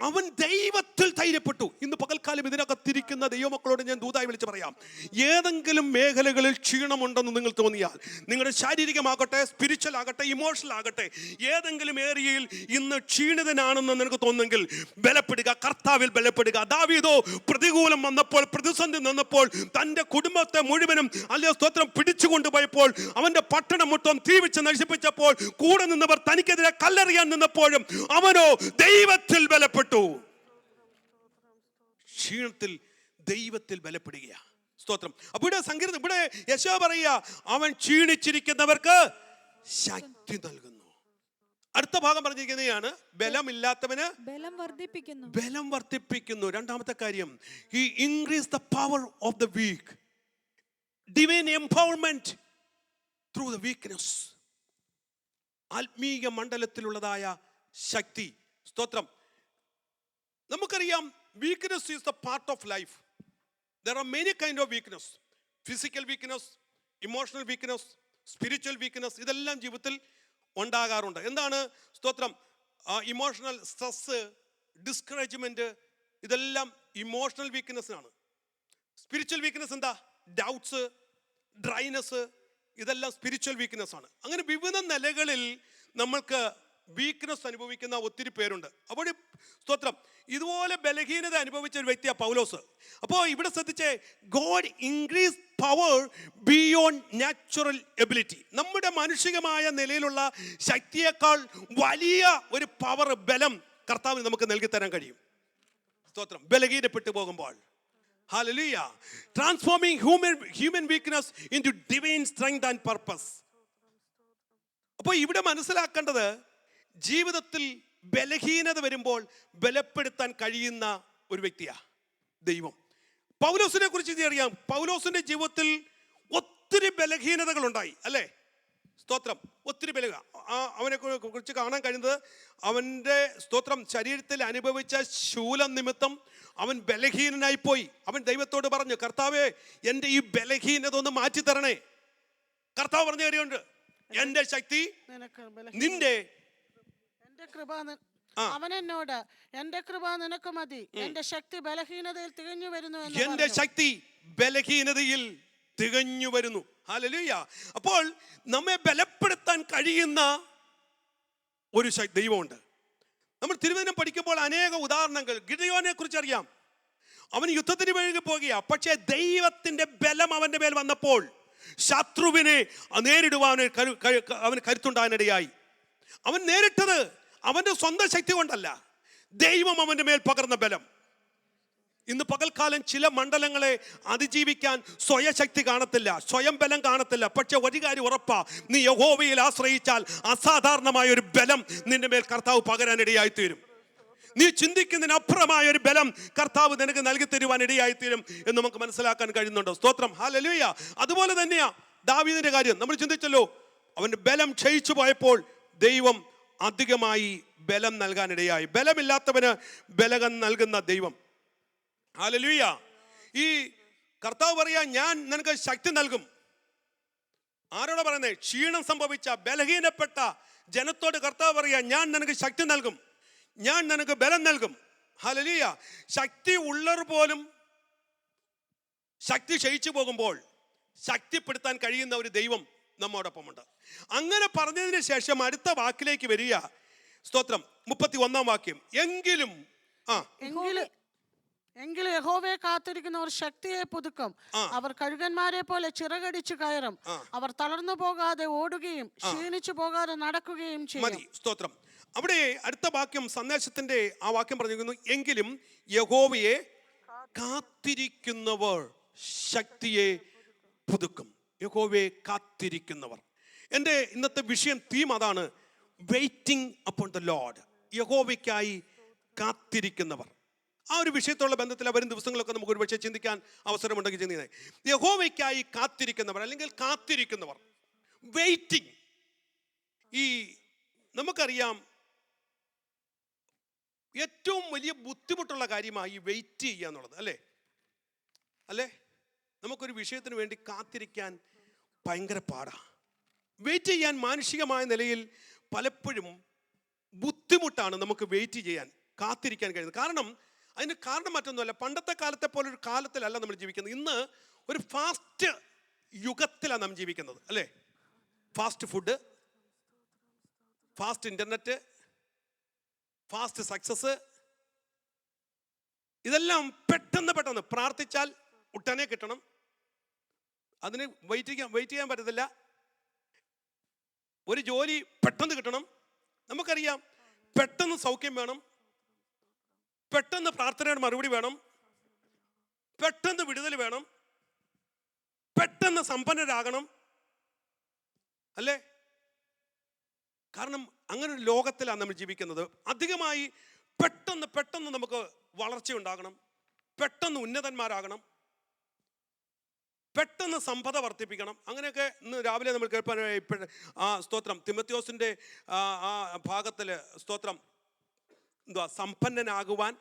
അവൻ ദൈവത്തിൽ ധൈര്യപ്പെട്ടു. ഇന്ന് പകൽക്കാലം ഇതിനകത്തിരിക്കുന്ന ദൈവമക്കളോട് ഞാൻ ദൂതായി വിളിച്ച് പറയാം, ഏതെങ്കിലും മേഖലകളിൽ ക്ഷീണമുണ്ടെന്ന് നിങ്ങൾ തോന്നിയാൽ, നിങ്ങളുടെ ശാരീരികമാകട്ടെ, സ്പിരിച്വൽ ആകട്ടെ, ഇമോഷണൽ ആകട്ടെ, ഏതെങ്കിലും ഏരിയയിൽ ഇന്ന് ക്ഷീണിതനാണെന്ന് നിനക്ക് തോന്നുന്നെങ്കിൽ ബലപ്പെടുക, കർത്താവിൽ ബലപ്പെടുക. ദാവീദോ പ്രതികൂലം വന്നപ്പോൾ, പ്രതിസന്ധി വന്നപ്പോൾ, തൻ്റെ കുടുംബത്തെ മുഴുവനും അല്ലേ സ്തോത്രം പിടിച്ചുകൊണ്ടുപോയപ്പോൾ, അവൻ്റെ പട്ടണം മൊത്തം തീ വെച്ച് നശിപ്പിച്ചപ്പോൾ, കൂടെ നിന്നവർ തനിക്കെതിരെ കല്ലെറിയാൻ നിന്നപ്പോഴും അവനോ ദൈവത്തിൽ ബലപ്പെട്ടു. ക്ഷീണത്തിൽ ദൈവത്തിൽ ബലപ്പെടുക. സ്തോത്രം. അപ്പൊ ഇവിടെ യെശയ്യാ പറയുക, അവൻ ക്ഷീണിച്ചിരിക്കുന്നവർക്ക് ശക്തി നൽകുന്നു. അടുത്ത ഭാഗം പറഞ്ഞിരിക്കുന്നതാണ് ബലമില്ലാത്തവന് ബലം വർദ്ധിപ്പിക്കുന്നു. രണ്ടാമത്തെ കാര്യം, he increase the power of the weak, divine empowerment through the weakness. ആത്മീയ മണ്ഡലത്തിലുള്ളതായ ശക്തി. സ്തോത്രം. നമുക്കറിയാം, weakness is the part of life. There are many kind of weakness. Physical weakness, emotional weakness, spiritual weakness, ഇതെല്ലാം ജീവിതത്തിൽ ഉണ്ടാകാറുണ്ട്. എന്താണ് സ്തോത്രം? ഇമോഷണൽ സ്ട്രെസ്, ഡിസ്കറേജ്മെന്റ്, ഇതെല്ലാം ഇമോഷണൽ വീക്ക്നെസ്സിനാണ്. സ്പിരിച്വൽ വീക്ക്നെസ് എന്താ? ഡൗട്ട്സ്, ഡ്രൈനെസ്, ഇതെല്ലാം സ്പിരിച്വൽ വീക്ക്നെസ് ആണ്. അങ്ങനെ വിവിധ നിലകളിൽ നമ്മൾക്ക് വീക്ക്നെസ് അനുഭവിക്കുന്ന ഒത്തിരി പേരുണ്ട്. അപ്പോൾ സ്തോത്രം, ഇതുപോലെ ബലഹീനത അനുഭവിച്ച ഒരു വ്യക്തിയാണ് പൗലോസ്. അപ്പോൾ ഇവിടെ ശ്രദ്ധിച്ചേ, God increase power beyond natural ability. നമ്മുടെ മാനുഷികമായ നിലയിലുള്ള ശക്തിയേക്കാൾ വലിയ ഒരു പവർ, ബലം കർത്താവിന് നമുക്ക് നൽകി തരാൻ കഴിയും. സ്തോത്രം. ബലഹീനപ്പെട്ടു പോകുമ്പോൾ, hallelujah, transforming human weakness into divine strength and purpose. അപ്പോൾ ഇവിടെ മനസ്സിലാക്കേണ്ടത്, ജീവിതത്തിൽ ബലഹീനത വരുമ്പോൾ ബലപ്പെടുത്താൻ കഴിയുന്ന ഒരു വ്യക്തിയാ ദൈവം. പൗലോസിനെ കുറിച്ച് അറിയാം. പൗലോസിന്റെ ജീവിതത്തിൽ ഒത്തിരി ബലഹീനതകൾ ഉണ്ടായി, അല്ലേ? സ്തോത്രം. ഒത്തിരി അവനെ കുറിച്ച് കാണാൻ കഴിയുന്നത്, അവൻ്റെ സ്തോത്രം ശരീരത്തിൽ അനുഭവിച്ച ശൂലം നിമിത്തം അവൻ ബലഹീനനായി പോയി. അവൻ ദൈവത്തോട് പറഞ്ഞു, കർത്താവേ, എൻ്റെ ഈ ബലഹീനത ഒന്ന് മാറ്റി തരണേ. കർത്താവ് പറഞ്ഞ കാര്യമുണ്ട്, എൻ്റെ ശക്തി നിന്റെ കൃപ. അവൻ എന്നോട്, എന്റെ കൃപ നിനക്ക് മതി, എന്റെ ശക്തി ബലഹീനതയിൽ തികഞ്ഞു വരുന്നു. എന്റെ ശക്തി ബലഹീനതയിൽ തികഞ്ഞു വരുന്നു. ഹല്ലേലൂയ. അപ്പോൾ നമ്മെ ബലപ്പെടുത്താൻ കഴിയുന്ന ഒരു ദൈവമുണ്ട്. നമ്മൾ തിരുവചനം പഠിക്കുമ്പോൾ അനേക ഉദാഹരണങ്ങൾ. ഗിദെയോനെ കുറിച്ച് അറിയാം. അവൻ യുദ്ധത്തിന് വേണ്ടി പോകുക, പക്ഷേ ദൈവത്തിന്റെ ബലം അവന്റെ മേൽ വന്നപ്പോൾ ശത്രുവിനെ നേരിടുവാൻ അവന് കരുത്തുണ്ടാകാനിടയായി. അവൻ നേരിട്ടത് അവന്റെ സ്വന്തം ശക്തി കൊണ്ടല്ല, ദൈവം അവന്റെ മേൽ പകർന്ന ബലം. ഇന്ന് പകൽക്കാലം ചില മണ്ഡലങ്ങളെ അതിജീവിക്കാൻ സ്വയശക്തി കാണത്തില്ല, സ്വയം ബലം കാണത്തില്ല. പക്ഷെ ഒരു കാര്യം ഉറപ്പാ, നീ യഹോവയിൽ ആശ്രയിച്ചാൽ അസാധാരണമായ ഒരു ബലം നിന്റെ മേൽ കർത്താവ് പകരാനിടയായി തീരും. നീ ചിന്തിക്കുന്നതിനപ്പുറമായ ഒരു ബലം കർത്താവ് നിനക്ക് നൽകി തരുവാൻ ഇടയായിത്തീരും എന്ന് നമുക്ക് മനസ്സിലാക്കാൻ കഴിയുന്നുണ്ടോ? സ്തോത്രം. ഹല്ലേലൂയ. അതുപോലെ തന്നെയാ ദാവീദിന്റെ കാര്യം. നമ്മൾ ചിന്തിച്ചല്ലോ, അവന്റെ ബലം ക്ഷയിച്ചു പോയപ്പോൾ ദൈവം അധികമായി ബലം നൽകാനിടയായി. ബലമില്ലാത്തവന് ബലം നൽകുന്ന ദൈവം. ഹല്ലേലൂയ. ഈ കർത്താവ് പറയാ, ഞാൻ നിനക്ക് ശക്തി നൽകും. ആരോടാ പറയുന്നത്? ക്ഷീണം സംഭവിച്ച ബലഹീനപ്പെട്ട ജനത്തോട് കർത്താവ് പറയാ, ഞാൻ നിനക്ക് ശക്തി നൽകും, ഞാൻ നിനക്ക് ബലം നൽകും. ഹല്ലേലൂയ. ശക്തി ഉള്ളവർ പോലും ശക്തി ക്ഷയിച്ചു പോകുമ്പോൾ ശക്തിപ്പെടുത്താൻ കഴിയുന്ന ഒരു ദൈവം നമ്മോടൊപ്പമുണ്ട്. അങ്ങനെ പറഞ്ഞതിന് ശേഷം അടുത്ത വാക്കിലേക്ക് വരിക. സ്തോത്രം. 31 വാക്യം. എങ്കിലും യഹോവയെ കാത്തിരിക്കുന്നവർ ശക്തിയെ പുതുക്കും, അവർ കഴുകന്മാരെ പോലെ ചിറകടിച്ചു കയറും, അവർ തളർന്നു പോകാതെ ഓടുകയും ക്ഷീണിച്ചു പോകാതെ നടക്കുകയും ചെയ്യും. സ്തോത്രം. അവിടെ അടുത്ത വാക്യം, സന്ദേശത്തിന്റെ ആ വാക്യം പറഞ്ഞിരിക്കുന്നു, എങ്കിലും യഹോവയെ കാത്തിരിക്കുന്നവർ ശക്തിയെ പുതുക്കും. യഹോവയെ കാത്തിരിക്കുന്നവർ. എൻ്റെ ഇന്നത്തെ വിഷയം, തീം അതാണ്, വെയിറ്റിംഗ് അപ്പോൺ ദ ലോർഡ്. യഹോവയ്ക്കായി കാത്തിരിക്കുന്നവർ. ആ ഒരു വിഷയത്തോടുള്ള ബന്ധത്തിൽ വരും ദിവസങ്ങളൊക്കെ നമുക്ക് ഒരു പക്ഷേ ചിന്തിക്കാൻ അവസരമുണ്ടെങ്കിൽ ചിന്തിക്കുന്നത്, യഹോവയ്ക്കായി കാത്തിരിക്കുന്നവർ അല്ലെങ്കിൽ കാത്തിരിക്കുന്നവർ, വെയിറ്റിംഗ്. ഈ നമുക്കറിയാം, ഏറ്റവും വലിയ ബുദ്ധിമുട്ടുള്ള കാര്യമായി ഈ വെയിറ്റ് ചെയ്യുക എന്നുള്ളത്, അല്ലേ? അല്ലേ? നമുക്കൊരു വിഷയത്തിന് വേണ്ടി കാത്തിരിക്കാൻ ഭയങ്കര പാടാ. വെയിറ്റ് ചെയ്യാൻ മാനുഷികമായ നിലയിൽ പലപ്പോഴും ബുദ്ധിമുട്ടാണ് നമുക്ക് വെയിറ്റ് ചെയ്യാൻ, കാത്തിരിക്കാൻ കഴിയുന്നത്. അതിന് കാരണം മറ്റൊന്നുമല്ല, പണ്ടത്തെ കാലത്തെ പോലെ ഒരു കാലത്തിലല്ല നമ്മൾ ജീവിക്കുന്നത്. ഇന്ന് ഒരു ഫാസ്റ്റ് യുഗത്തിലാണ് നാം ജീവിക്കുന്നത്, അല്ലേ? Fast food, fast internet, fast success, ഇതെല്ലാം പെട്ടെന്ന് പ്രാർത്ഥിച്ചാൽ ഉടനെ കിട്ടണം. അതിന് വെയിറ്റ് ചെയ്യാൻ പറ്റത്തില്ല. ഒരു ജോലി പെട്ടെന്ന് കിട്ടണം. നമുക്കറിയാം, പെട്ടെന്ന് സൗഖ്യം വേണം, പെട്ടെന്ന് പ്രാർത്ഥനയുടെ മറുപടി വേണം, പെട്ടെന്ന് വിടുതൽ വേണം, പെട്ടെന്ന് സമ്പന്നരാകണം, അല്ലേ? കാരണം അങ്ങനെ ഒരു ലോകത്തിലാണ് നമ്മൾ ജീവിക്കുന്നത്. അധികമായി പെട്ടെന്ന് നമുക്ക് വളർച്ച ഉണ്ടാകണം, പെട്ടെന്ന് ഉന്നതന്മാരാകണം, പെട്ടെന്ന് സമ്പത വർദ്ധിപ്പിക്കണം. അങ്ങനെയൊക്കെ ഇന്ന് രാവിലെ നമ്മൾ കേൾപ്പാനായി സ്തോത്രം തിമോത്തിയോസിൻ്റെ ആ ഭാഗത്തിൽ സ്തോത്രം സമ്പന്നനാകുവാൻ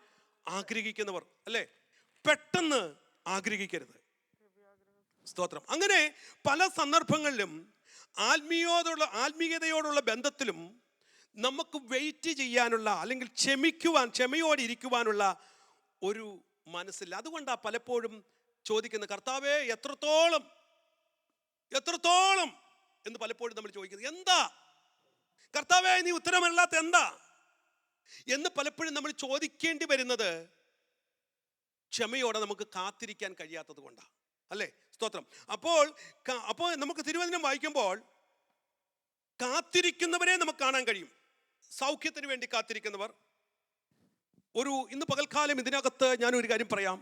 ആഗ്രഹിക്കുന്നവർ, അല്ലേ? പെട്ടെന്ന് ആഗ്രഹിക്കരുത്. സ്തോത്രം. അങ്ങനെ പല സന്ദർഭങ്ങളിലും ആത്മീയതയോടുള്ള ബന്ധത്തിലും നമുക്ക് വെയിറ്റ് ചെയ്യാനുള്ള, അല്ലെങ്കിൽ ക്ഷമയോടെ ഇരിക്കുവാനുള്ള ഒരു മനസ്സില്ല. അതുകൊണ്ടാണ് പലപ്പോഴും ചോദിക്കുന്നത്, കർത്താവേ എത്രത്തോളം എന്ന് പലപ്പോഴും നമ്മൾ ചോദിക്കുന്നത്. എന്താ കർത്താവേ നീ ഉത്തരമല്ലാത്ത എന്താ എന്ന് പലപ്പോഴും നമ്മൾ ചോദിക്കേണ്ടി വരുന്നത് ക്ഷമയോടെ നമുക്ക് കാത്തിരിക്കാൻ കഴിയാത്തത് കൊണ്ടാണ്, അല്ലേ? സ്തോത്രം. അപ്പോൾ നമുക്ക് തിരുവചനം വായിക്കുമ്പോൾ കാത്തിരിക്കുന്നവരെ നമുക്ക് കാണാൻ കഴിയും. സൗഖ്യത്തിന് വേണ്ടി കാത്തിരിക്കുന്നവർ. ഇന്ന് പകൽക്കാലം ഇതിനകത്ത് ഞാനൊരു കാര്യം പറയാം.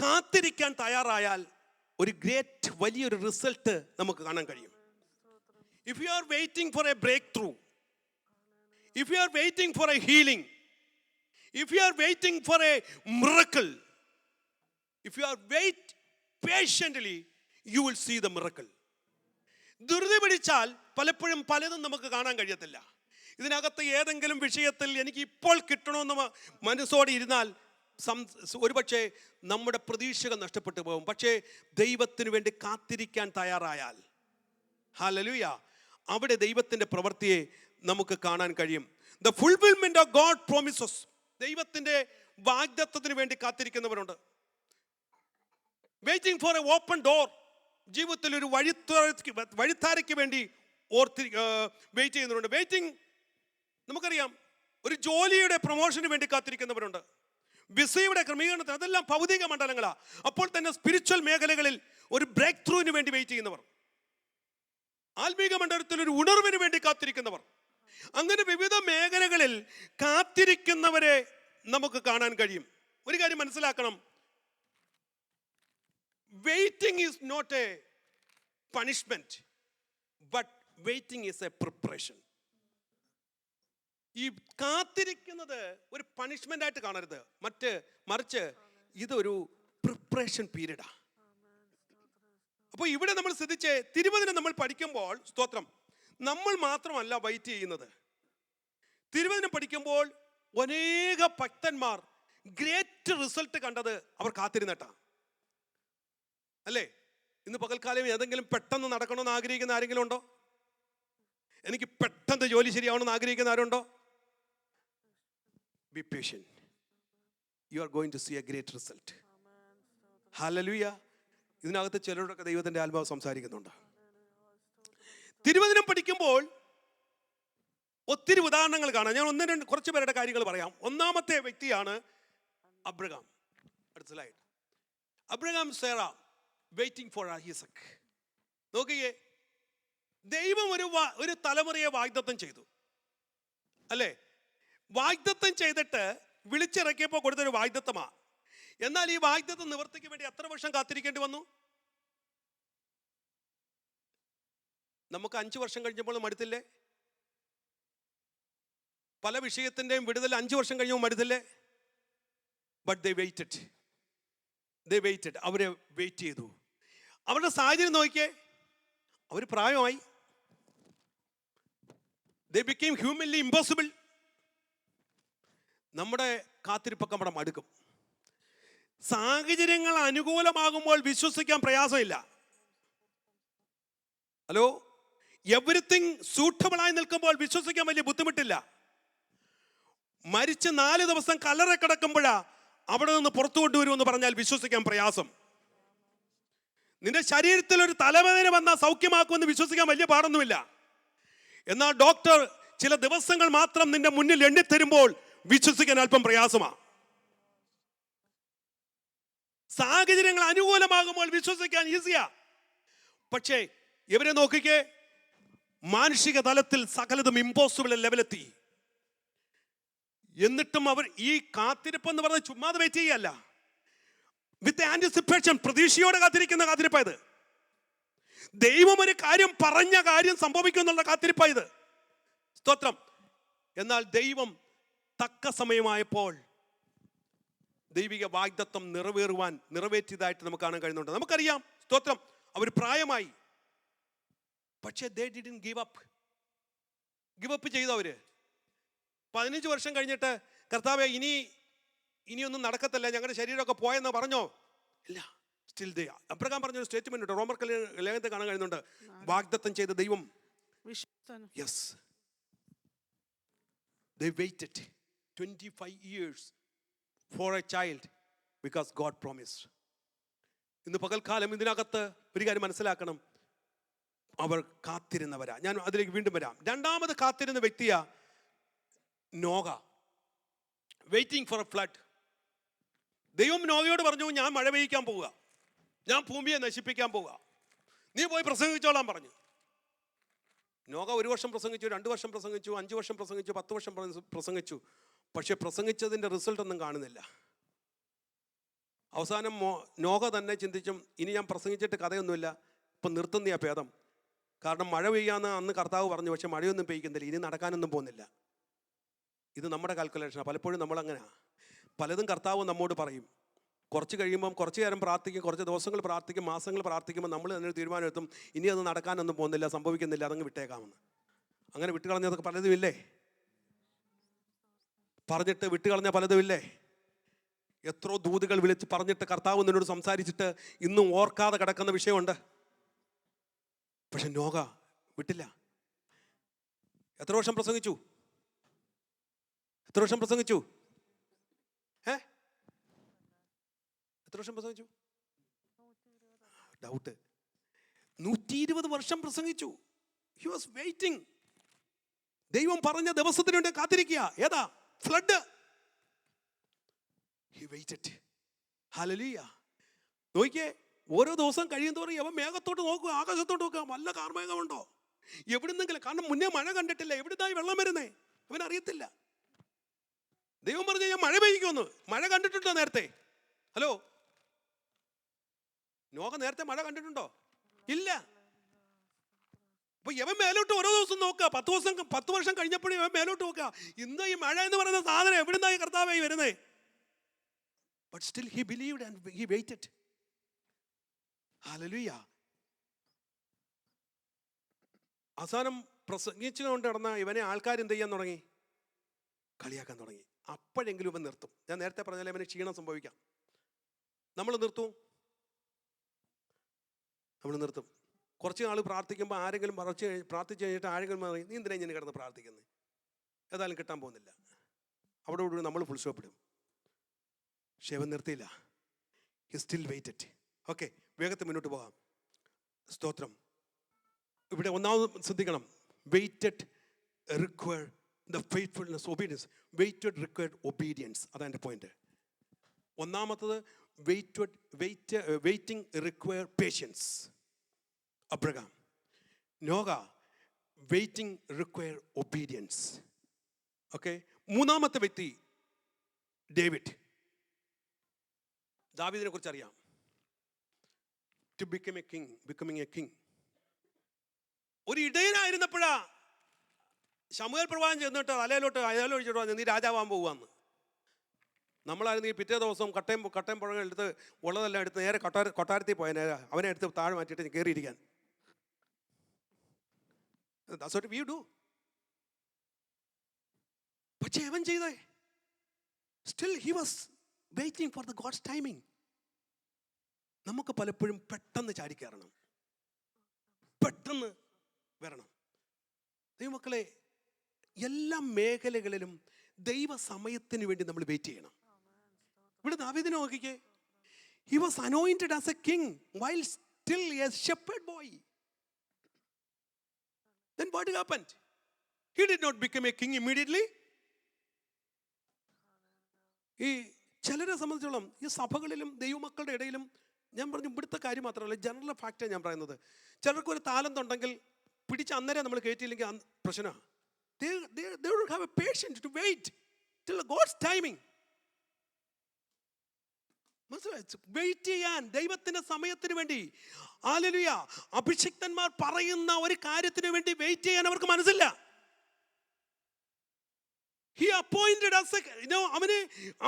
കാത്തിരിക്കാൻ തയ്യാറായാൽ വലിയൊരു റിസൾട്ട് നമുക്ക് കാണാൻ കഴിയും. If you are waiting for a breakthrough, if you are waiting for a healing, if you are waiting for a miracle, if you are wait patiently, you will see the miracle. ധൃതി പിടിച്ചാൽ പലപ്പോഴും പലതും നമുക്ക് കാണാൻ കഴിയത്തില്ല. ഇതിനകത്ത് ഏതെങ്കിലും വിഷയത്തിൽ എനിക്ക് ഇപ്പോൾ കിട്ടണമെന്ന് മനസ്സോടെ ഇരുന്നാൽ ഒരുപക്ഷെ നമ്മുടെ പ്രതീക്ഷകൾ നഷ്ടപ്പെട്ടു പോകും. പക്ഷേ ദൈവത്തിന് വേണ്ടി കാത്തിരിക്കാൻ തയ്യാറായാൽ, ഹല്ലേലൂയ, അവിടെ ദൈവത്തിൻ്റെ പ്രവൃത്തിയെ നമുക്ക് കാണാൻ കഴിയും. The fulfilment of God promises, ദൈവത്തിൻ്റെ വാഗ്ദത്തത്തിന് വേണ്ടി കാത്തിരിക്കുന്നവരുണ്ട്. Waiting for a open door, ജീവിതത്തിൽ ഒരു വഴിത്താരയ്ക്ക് വേണ്ടി വെയിറ്റ് ചെയ്യുന്നവരുണ്ട്. വെയിറ്റിംഗ്, നമുക്കറിയാം, ഒരു ജോലിയുടെ പ്രൊമോഷന് വേണ്ടി കാത്തിരിക്കുന്നവരുണ്ട്, വിസയുടെ ക്രമീകരണത്തിന്. അതെല്ലാം ഭൗതിക മണ്ഡലങ്ങളാണ്. അപ്പോൾ തന്നെ സ്പിരിച്വൽ മേഖലകളിൽ ഒരു ബ്രേക്ക് ത്രൂവിന് വേണ്ടി വെയിറ്റ് ചെയ്യുന്നവർ, ആത്മീക മണ്ഡലത്തിൽ ഒരു ഉണർവിന് വേണ്ടി കാത്തിരിക്കുന്നവർ, അങ്ങനെ വിവിധ മേഖലകളിൽ കാത്തിരിക്കുന്നവരെ നമുക്ക് കാണാൻ കഴിയും. ഒരു കാര്യം മനസ്സിലാക്കണം, waiting is not a punishment, but waiting is a preparation. ഈ കാത്തിരിക്കുന്നത് ഒരു പണിഷ്മെന്റ് ആയിട്ട് കാണരുത്, മറിച്ച് ഇതൊരു പ്രിപ്പറേഷൻ പീരീഡാ. അപ്പോൾ ഇവിടെ നമ്മൾ ശ്രദ്ധിച്ച് തിരുവചനം നമ്മൾ പഠിക്കുമ്പോൾ, സ്തോത്രം, നമ്മൾ മാത്രമല്ല വെയിറ്റ് ചെയ്യുന്നത്. തിരുവചനം പഠിക്കുമ്പോൾ അനേക ഭക്തന്മാർ ഗ്രേറ്റ് റിസൾട്ട് കണ്ടത് അവർ കാത്തിരുന്നിട്ടാ, അല്ലേ? ഇന്ന് പകൽക്കാലം ഏതെങ്കിലും പെട്ടെന്ന് നടക്കണമെന്ന് ആഗ്രഹിക്കുന്ന ആരെങ്കിലും ഉണ്ടോ? എനിക്ക് പെട്ടെന്ന് ജോലി ശരിയാവണമെന്ന് ആഗ്രഹിക്കുന്ന ആരുണ്ടോ? Be patient, you are going to see a great result. Hallelujah. ഇതിനകത്ത് ചിലരോടൊക്കെ ദൈവത്തിൻ്റെ ആത്മാവ് സംസാരിക്കുന്നുണ്ട്. തിരുവചനം പഠിക്കുമ്പോൾ ഒത്തിരി ഉദാഹരണങ്ങൾ കാണാം. ഞാൻ കുറച്ച് പേരുടെ കാര്യങ്ങൾ പറയാം. ഒന്നാമത്തെ വ്യക്തിയാണ് അബ്രഹാം. അടുത്ത slide. Abraham Sarah waiting for Isaac. നോക്കിയേ, ദൈവം ഒരു തലമുറയെ വാഗ്ദത്തം ചെയ്തു, അല്ലേ? വാഗ്ദത്തം ചെയ്തിട്ട് വിളിച്ചിറക്കിയപ്പോൾ കൊടുത്തൊരു വാഗ്ദത്തമാണ്. എന്നാൽ ഈ വാഗ്ദത്തം നിവർത്തിക്ക് വേണ്ടി എത്ര വർഷം കാത്തിരിക്കേണ്ടി വന്നു? നമുക്ക് 5 വർഷം കഴിഞ്ഞപ്പോൾ മടുത്തില്ലേ? പല വിഷയത്തിൻ്റെയും വിടുതൽ 5 വർഷം കഴിഞ്ഞപ്പോൾ മടുത്തില്ലേ? But they waited. അവരെ വെയിറ്റ് ചെയ്തു. അവരുടെ സാഹചര്യം നോക്കിയേ, അവർ പ്രായമായി. They became humanly impossible. നമ്മുടെ കാത്തിരിപ്പൊക്കെ നമ്മുടെ മടുക്കും. സാഹചര്യങ്ങൾ അനുകൂലമാകുമ്പോൾ വിശ്വസിക്കാൻ പ്രയാസമില്ല. ഹലോ, എവരിത്തിങ് സൂട്ടബിളായി നിൽക്കുമ്പോൾ വിശ്വസിക്കാൻ വലിയ ബുദ്ധിമുട്ടില്ല. മരിച്ച് 4 ദിവസം കല്ലറ കിടക്കുമ്പോഴാ അവിടെ നിന്ന് പുറത്തു കൊണ്ടുവരുമെന്ന് പറഞ്ഞാൽ വിശ്വസിക്കാൻ പ്രയാസം. നിന്റെ ശരീരത്തിൽ ഒരു തലവേദന വന്നാൽ സൗഖ്യമാക്കുമെന്ന് വിശ്വസിക്കാൻ വലിയ പാടൊന്നുമില്ല. എന്നാൽ ഡോക്ടർ ചില ദിവസങ്ങൾ മാത്രം നിന്റെ മുന്നിൽ എണ്ണിത്തരുമ്പോൾ വിശ്വസിക്കാൻ അല്പം പ്രയാസമാണ്. സാഹചര്യങ്ങൾ അനുകൂലമാകുമ്പോൾ വിശ്വസിക്കാൻ ഈസിയാ. പക്ഷേ ഇവരെ നോക്കിക്കേ, മാനുഷിക തലത്തിൽ സകലതും ഇമ്പോസിബിൾ ലെവലെത്തി. എന്നിട്ടും അവർ ഈ കാത്തിരിപ്പ് എന്ന് പറഞ്ഞാൽ ചുമ്മാതെ വെയിറ്റ് ചെയ്യല്ല, വിത്ത് ആന്റിസിപ്പേഷൻ, പ്രതീക്ഷയോടെ കാത്തിരിക്കുന്ന കാത്തിരിപ്പായത്. ദൈവം ഒരു കാര്യം പറഞ്ഞ കാര്യം സംഭവിക്കും എന്നുള്ള കാത്തിരിപ്പായത്. സ്തോത്രം. എന്നാൽ ദൈവം തക്ക സമയമായപ്പോൾ ദൈവിക വാഗ്ദത്തം നിറവേറ്റിയതായിട്ട് നമുക്ക് കാണാൻ കഴിയുന്നുണ്ട്. നമുക്കറിയാം, സ്തോത്രം, അവർ പ്രായമായി. പക്ഷേ they didn't give up. ചെയ്തവര് 15 വർഷം കഴിഞ്ഞിട്ട് കർത്താവേ ഇനിയൊന്നും നടക്കത്തില്ല, ഞങ്ങളുടെ ശരീരമൊക്കെ പോയെന്ന് പറഞ്ഞോ? ഇല്ല, സ്റ്റിൽ ദേ. അബ്രഹാം പറഞ്ഞൊരു സ്റ്റേറ്റ്മെന്റ് ഉണ്ട്, റോമർ ലേഖനത്തിൽ കാണാൻ കഴിയുന്നുണ്ട്. വാഗ്ദത്തം ചെയ്ത ദൈവം, yes, they waited 25 years for a child because God promised. ഇന്ന് പകൽക്കാലം ഇതിനകത്ത് ഒരു കാര്യം മനസ്സിലാക്കണം, അവർ കാത്തിരുന്നവരാ. ഞാൻ അതിലേക്ക് വീണ്ടും വരാം. രണ്ടാമത് കാത്തിരുന്ന വ്യക്തിയാ Noah, waiting for a flood. ദൈവം നോഹയോട് പറഞ്ഞു, ഞാൻ മഴ പെയ്യിക്കാൻ പോവുക, ഞാൻ ഭൂമിയെ നശിപ്പിക്കാൻ പോവുക, നീ പോയി പ്രസംഗിച്ചോളാൻ പറഞ്ഞു. നോഹ 1 വർഷം പ്രസംഗിച്ചു, 2 വർഷം പ്രസംഗിച്ചു, 5 വർഷം പ്രസംഗിച്ചു, 10 വർഷം പ്രസംഗിച്ചു. പക്ഷെ പ്രസംഗിച്ചതിൻ്റെ റിസൾട്ട് ഒന്നും കാണുന്നില്ല. അവസാനം നോഹ തന്നെ ചിന്തിച്ചും, ഇനി ഞാൻ പ്രസംഗിച്ചിട്ട് കഥയൊന്നുമില്ല, ഇപ്പം നിർത്തുന്നയാ ഭേദം. കാരണം മഴ പെയ്യാന്ന് അന്ന് കർത്താവ് പറഞ്ഞു, പക്ഷെ മഴയൊന്നും പെയ്യുന്നില്ല, ഇനി നടക്കാനൊന്നും പോകുന്നില്ല. ഇത് നമ്മുടെ കാൽക്കുലേഷനാണ്. പലപ്പോഴും നമ്മളങ്ങനെയാണ്. പലതും കർത്താവ് നമ്മോട് പറയും, കുറച്ച് കഴിയുമ്പം കുറച്ച് നേരം പ്രാർത്ഥിക്കും, കുറച്ച് ദിവസങ്ങൾ പ്രാർത്ഥിക്കും, മാസങ്ങൾ പ്രാർത്ഥിക്കുമ്പോൾ നമ്മൾ അതിനൊരു തീരുമാനം എത്തും, ഇനി അത് നടക്കാനൊന്നും പോകുന്നില്ല, സംഭവിക്കുന്നില്ല, അതങ്ങ് വിട്ടേക്കാമെന്ന്. അങ്ങനെ വിട്ടുകളഞ്ഞതൊക്കെ പലതും ഇല്ലേ? പറഞ്ഞിട്ട് വിട്ടുകളഞ്ഞ പലതും ഇല്ലേ? എത്രയോ ദൂതുകൾ വിളിച്ച് പറഞ്ഞിട്ട് കർത്താവ് നിന്നോട് സംസാരിച്ചിട്ട് ഇന്നും ഓർക്കാതെ കിടക്കുന്ന വിഷയമുണ്ട്. പക്ഷെ നോഹ വിട്ടില്ല. എത്ര വർഷം പ്രസംഗിച്ചു? എത്ര വർഷം പ്രസംഗിച്ചു? എത്ര വർഷം പ്രസംഗിച്ചു? ഡൗട്ട്. 120 വർഷം പ്രസംഗിച്ചു. He was waiting. ദൈവം പറഞ്ഞ ദിവസത്തിന് വേണ്ടി കാത്തിരിക്കുക. ഏതാ? ഫ്ലഡ്. He weighted. ഹല്ലേലൂയ. നോക്കിയേ, ഓരോ ദിവസം കഴിയുന്നതോറും അവൻ മേഘത്തോട്ട് നോക്കുക, ആകാശത്തോട്ട് നോക്കുക, വല്ല കാർമേഘമുണ്ടോ എവിടുന്നെങ്കിലും. കാരണം മുന്നേ മഴ കണ്ടിട്ടില്ല, എവിടുന്നായി വെള്ളം വരുന്നേ അവനറിയത്തില്ല. ദൈവം പറഞ്ഞു, ഞാൻ മഴ പെയ്യിക്കുമെന്ന്. മഴ കണ്ടിട്ടുണ്ടോ നേരത്തെ? ഹലോ, നോഹ നേരത്തെ മഴ കണ്ടിട്ടുണ്ടോ? ഇല്ല. അപ്പൊ ഇവൻ മേലോട്ട് ഓരോ ദിവസം നോക്കുക. 10 വർഷം കഴിഞ്ഞപ്പോഴും ഇവൻ മേലോട്ട് നോക്കുക, ഇന്ന് ഈ മഴ എന്ന് പറയുന്ന സാധനം എവിടുന്നായി കർത്താവായി വരുന്നേ? But still he believed and he waited. Hallelujah. അവസാനം പ്രസംഗിച്ചുകൊണ്ട് നടന്ന ഇവനെ ആൾക്കാർ എന്ത് ചെയ്യാൻ തുടങ്ങി? കളിയാക്കാൻ തുടങ്ങി. അപ്പോഴെങ്കിലും ഇവൻ നിർത്തും. ഞാൻ നേരത്തെ പറഞ്ഞാൽ ഇവന് ക്ഷീണം സംഭവിക്കാം. നമ്മൾ നിർത്തും. കുറച്ച് നാൾ പ്രാർത്ഥിക്കുമ്പോൾ ആരെങ്കിലും പ്രാർത്ഥിച്ച് കഴിഞ്ഞിട്ട് ആരെങ്കിലും പറയും, നീ എന്തിനാ ഇങ്ങനെ കിടന്ന് പ്രാർത്ഥിക്കുന്നത്, ഏതായാലും കിട്ടാൻ പോകുന്നില്ല. അവിടെ നമ്മൾ ഫുൾ സ്റ്റോപ്പ് ഇടും. പക്ഷെ അവൻ നിർത്തിയില്ല. He still weighted. ഓക്കെ, വേഗത്തിൽ മുന്നോട്ട് പോകാം. സ്തോത്രം. ഇവിടെ ഒന്നാമത് ശ്രദ്ധിക്കണം, waited require the faithfulness, obedience. Waited required obedience. അതാണ് എൻ്റെ പോയിന്റ്. ഒന്നാമത്തത് waiting require patience. Abraham. Noah, waiting require obedience. Okay. മൂന്നാമത്തെ വ്യക്തി ഡേവിഡ്. ദാവീദിനെ കുറിച്ച് അറിയാം. To becoming a king. ഒരു ഇടയനായിരുന്നപ്പോഴാ ശമൂവേൽ പ്രവാചകൻ ചെന്നിട്ട് അലയിലോട്ട് നീ രാജാവാൻ പോവാന്ന്. നമ്മളായിരുന്നെങ്കിൽ പിറ്റേ ദിവസം കട്ടയും പുഴകൾ എടുത്ത് ഉള്ളതെല്ലാം എടുത്ത് നേരെ കൊട്ടാരത്തിൽ പോയ അവനെ എടുത്ത് താഴെ മാറ്റിയിട്ട് കയറിയിരിക്കാൻ. That's what we do. പക്ഷേ അവൻ ചെയ്തേ, still he was waiting for the God's timing. നമുക്ക് പലപ്പോഴും പെട്ടെന്ന് ചാടിക്കയറണം, പെട്ടെന്ന് വരണം. ദൈവമക്കളെ, എല്ലാ മേഖലകളിലും ദൈവ സമയത്തിന് വേണ്ടി നമ്മൾ വെയിറ്റ് ചെയ്യണം. ഇവിടെ ദാവീദിനെ നോക്കിക്കേ. He was anointed as a king while still a shepherd boy. Then what happened? He did not become a king immediately. ഈ ചിലരെ സംബന്ധിച്ചോളം ഈ സഭകളിലും ദൈവമക്കളുടെ ഇടയിലും, ഞാൻ പറഞ്ഞു ഇവിടുത്തെ കാര്യം മാത്രമല്ല, ജനറൽ ഫാക്റ്റാണ് ഞാൻ പറയുന്നത്. ചിലർക്ക് ഒരു താലന്ത് ഉണ്ടെങ്കിൽ പിടിച്ച് അന്നേരം നമ്മൾ കയറ്റിയില്ലെങ്കിൽ പ്രശ്നമാണ്. They don't have a patience to wait till God's timing. Wait ചെയ്യാൻ, ദൈവത്തിന്റെ സമയത്തിന് വേണ്ടി. ഹല്ലേലൂയ. അഭിഷിക്തന്മാർ പറയുന്ന ഒരു കാര്യത്തിന് വേണ്ടി വെയിറ്റ് ചെയ്യാൻ അവർക്ക് മനസ്സില്ല. He appointed as a, അവനെ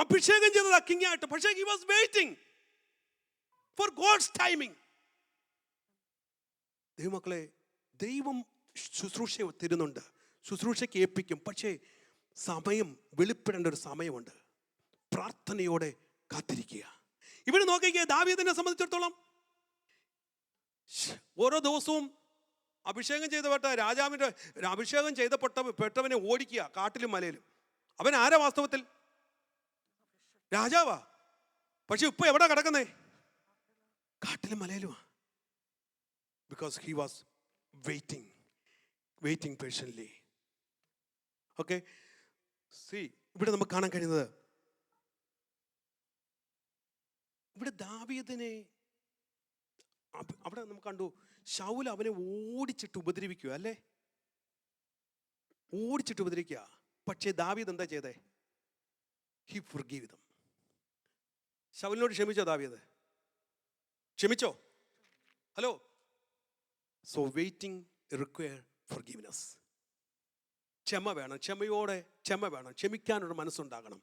അഭിഷേകം ചെയ്തതാ കിങ് ആയിട്ട്. പക്ഷേ he was waiting for God's timing. ദൈവമക്കളെ, ദൈവം ശുശ്രൂഷ തരുന്നുണ്ട്, ശുശ്രൂഷയ്ക്ക് ഏൽപ്പിക്കും. പക്ഷേ സമയം വെളിപ്പെടേണ്ട ഒരു സമയമുണ്ട്. പ്രാർത്ഥനയോടെ കാത്തിരിക്കുക. ഇവിടെ നോക്കിക്കേ, ദാവീദിനെ സംബന്ധിച്ചിടത്തോളം ഓരോ ദിവസവും അഭിഷേകം ചെയ്തപ്പെട്ട രാജാവിൻ്റെ അഭിഷേകം പെട്ടവനെ ഓടിക്കുക കാട്ടിലും മലയിലും. അവൻ ആരാ വാസ്തവത്തിൽ? രാജാവാ. പക്ഷെ ഇപ്പൊ എവിടെ കിടക്കുന്നേ? കാട്ടിലും മലയിലുമാ. Because he was waiting patiently. Okay, see ഇവിടെ നമുക്ക് കാണാൻ കഴിയുന്നത്, ഇവിടെ ദാവീദിനെ അവിടെ നമുക്ക് കണ്ടു, ശൗൽ അവനെ ഓടിച്ചിട്ട് ഉപദ്രവിക്കുക അല്ലേ, ഓടിച്ചിട്ട് ഉപദ്രവിക്കുക. പക്ഷേ ദാവീദ് എന്താ ചെയ്തേ? He forgive them. ശൗലിനോട് ക്ഷമിച്ചോ ദാവീദ്? ക്ഷമിച്ചോ? Hello. So waiting require forgiveness. ക്ഷമ വേണം, ക്ഷമ വേണം, ക്ഷമിക്കാനൊരു മനസ്സുണ്ടാകണം.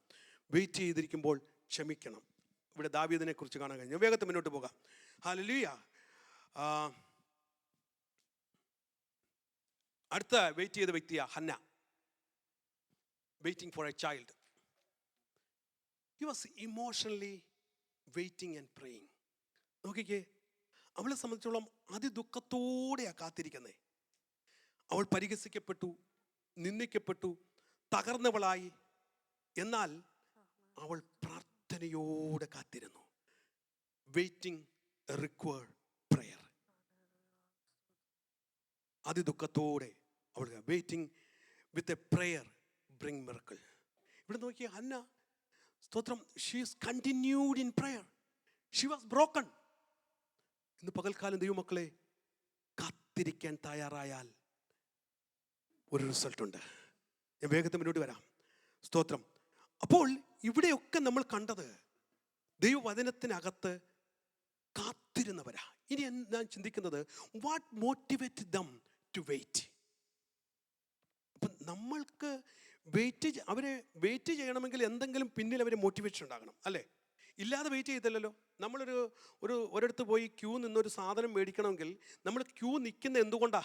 വെയിറ്റ് ചെയ്തിരിക്കുമ്പോൾ ക്ഷമിക്കണം. ഇവിടെ ദാവീദിനെ കുറിച്ച് കാണാൻ കഴിഞ്ഞു. വേഗത്തിൽ മുന്നോട്ട് പോകാം. ഹല്ലേലൂയ. അടുത്ത വെയിറ്റ് ചെയ്ത വ്യക്തിയാ Hannah. Waiting for a child. He was emotionally waiting and praying. നോക്കിക്കേ, അവളെ സംബന്ധിച്ചോളം അതിദുഃഖത്തോടെയാ കാത്തിരിക്കുന്നേ. അവൾ പരിഹസിക്കപ്പെട്ടു, നിന്ദിക്കപ്പെട്ടു, തകർന്നവളായി. എന്നാൽ അവൾ പ്രാർത്ഥനയോടെ കാത്തിരുന്നു. Waiting require prayer. അതിദുഃഖത്തോടെ അവൾ waiting with a prayer bring miracle. ഇവിടെ നോക്കിയ ഹന്ന, സ്തോത്രം, she is continued in prayer. She was broken. ഇന്ന് പകൽക്കാലം ദൈവമക്കളെ, കാത്തിരിക്കാൻ തയ്യാറായാൽ ഒരു റിസൾട്ട് ഉണ്ട്. ഞാൻ വേഗത്തിൽ മുന്നോട്ട് വരാം. സ്തോത്രം. അപ്പോൾ ഇവിടെയൊക്കെ നമ്മൾ കണ്ടത് ദൈവവചനത്തിനകത്ത് കാത്തിരുന്നവരാ. ഇനി ഞാൻ ചിന്തിക്കുന്നത്, what motivate them to wait. അപ്പം നമ്മൾക്ക് അവരെ വെയിറ്റ് ചെയ്യണമെങ്കിൽ എന്തെങ്കിലും പിന്നിൽ അവരെ മോട്ടിവേഷൻ ഉണ്ടാകണം അല്ലേ? ഇല്ലാതെ വെയിറ്റ് ചെയ്തില്ലല്ലോ. ഒരിടത്ത് പോയി ക്യൂ നിന്നൊരു സാധനം മേടിക്കണമെങ്കിൽ നമ്മൾ ക്യൂ നിൽക്കുന്ന എന്തുകൊണ്ടാ?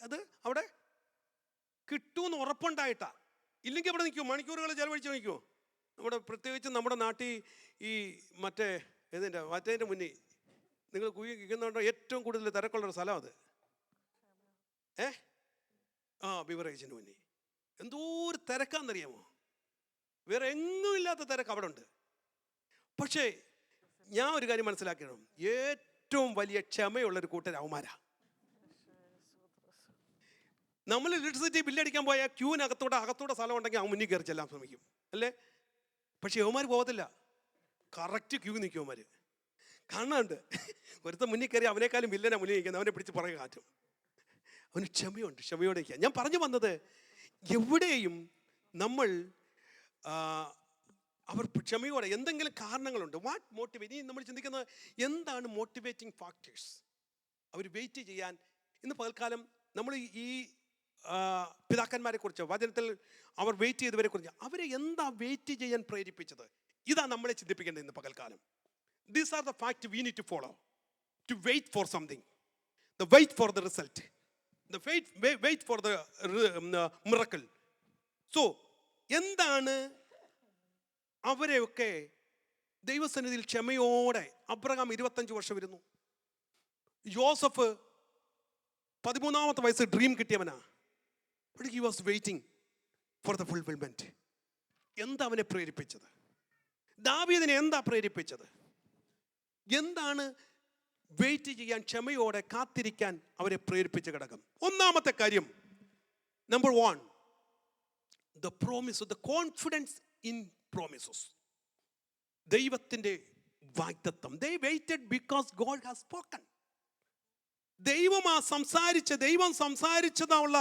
അത് അവിടെ കിട്ടുമെന്ന് ഉറപ്പുണ്ടായിട്ടാ. ഇല്ലെങ്കിൽ അവിടെ നിൽക്കുമോ? മണിക്കൂറുകൾ ചെലവഴിച്ച് നിൽക്കുമോ? പ്രത്യേകിച്ച് നമ്മുടെ നാട്ടിൽ ഈ മറ്റേതിൻ്റെ മുന്നിൽ നിങ്ങൾ കുഴിക്കുന്നുണ്ടോ ഏറ്റവും കൂടുതൽ തിരക്കുള്ളൊരു സ്ഥലം അത്. ബിവറേജിന് മുന്നിൽ എന്തോ ഒരു തിരക്കാന്നറിയാമോ? വേറെ എങ്ങും ഇല്ലാത്ത തിരക്ക് അവിടെ ഉണ്ട്. പക്ഷേ ഞാൻ ഒരു കാര്യം മനസ്സിലാക്കണം, ഏറ്റവും വലിയ ക്ഷമയുള്ളൊരു കൂട്ടർ അവന്മാരാ. നമ്മൾ ഇലക്ട്രിസിറ്റി ബില്ലടിക്കാൻ പോയാൽ അകത്തൂടെ സ്ഥലം ഉണ്ടെങ്കിൽ അവൻ മുന്നിൽ കയറി ചെല്ലാൻ ശ്രമിക്കും അല്ലേ? പക്ഷെ യവന്മാർ പോകത്തില്ല, കറക്റ്റ് ക്യൂ നിൽക്കും അവന്മാർ. കാണാണ്ട് ഒരുത്ത മുന്നിൽ കയറി അവനേക്കാളും വില്ലനെ മുന്നിൽ നിൽക്കുന്നത്, അവനെ പിടിച്ച് പുറകെ കാറ്റും. അവന് ക്ഷമയോടെ നിൽക്കുക. ഞാൻ പറഞ്ഞു വന്നത്, എവിടെയും നമ്മൾ അവർ ക്ഷമയോടെ, എന്തെങ്കിലും കാരണങ്ങളുണ്ട്. What motivate? ഇനി നമ്മൾ ചിന്തിക്കുന്നത് എന്താണ് മോട്ടിവേറ്റിംഗ് ഫാക്ടേഴ്സ് അവർ വെയിറ്റ് ചെയ്യാൻ. ഇന്ന് പകൽക്കാലം നമ്മൾ ഈ പിതാക്കന്മാരെ കുറിച്ച്, വചനത്തിൽ അവർ വെയിറ്റ് ചെയ്തവരെ കുറിച്ച്, അവരെ എന്താ വെയിറ്റ് ചെയ്യാൻ പ്രേരിപ്പിച്ചത്? ഇതാ നമ്മളെ ചിന്തിപ്പിക്കേണ്ടത് ഇന്ന് പകൽക്കാലം. These are the facts we need to follow. To wait for something. The wait for the result. The wait for the miracle. So എന്താണ് അവരെയൊക്കെ ദൈവസന്നിധിയിൽ ക്ഷമയോടെ? അബ്രഹാം 25 വർഷം ഇരുന്നു. യോസഫ് 13-ാമത്തെ വയസ്സ് ഡ്രീം കിട്ടിയവനാ. But he was waiting for the fulfilment. എന്താ അവനെ പ്രേരിപ്പിച്ചത്? ദാവീദിനെ എന്താ പ്രേരിപ്പിച്ചത്? എന്താണ് വെയിറ്റ് ചെയ്യാൻ, ക്ഷമയോടെ കാത്തിരിക്കാൻ അവരെ പ്രേരിപ്പിച്ച ഘടകം? ഒന്നാമത്തെ കാര്യം, number 1, the promise, the confidence in promises. ദൈവത്തിൻ്റെ വാഗ്ദത്തം. They waited because God has spoken. ദൈവം സംസാരിച്ചതായുള്ള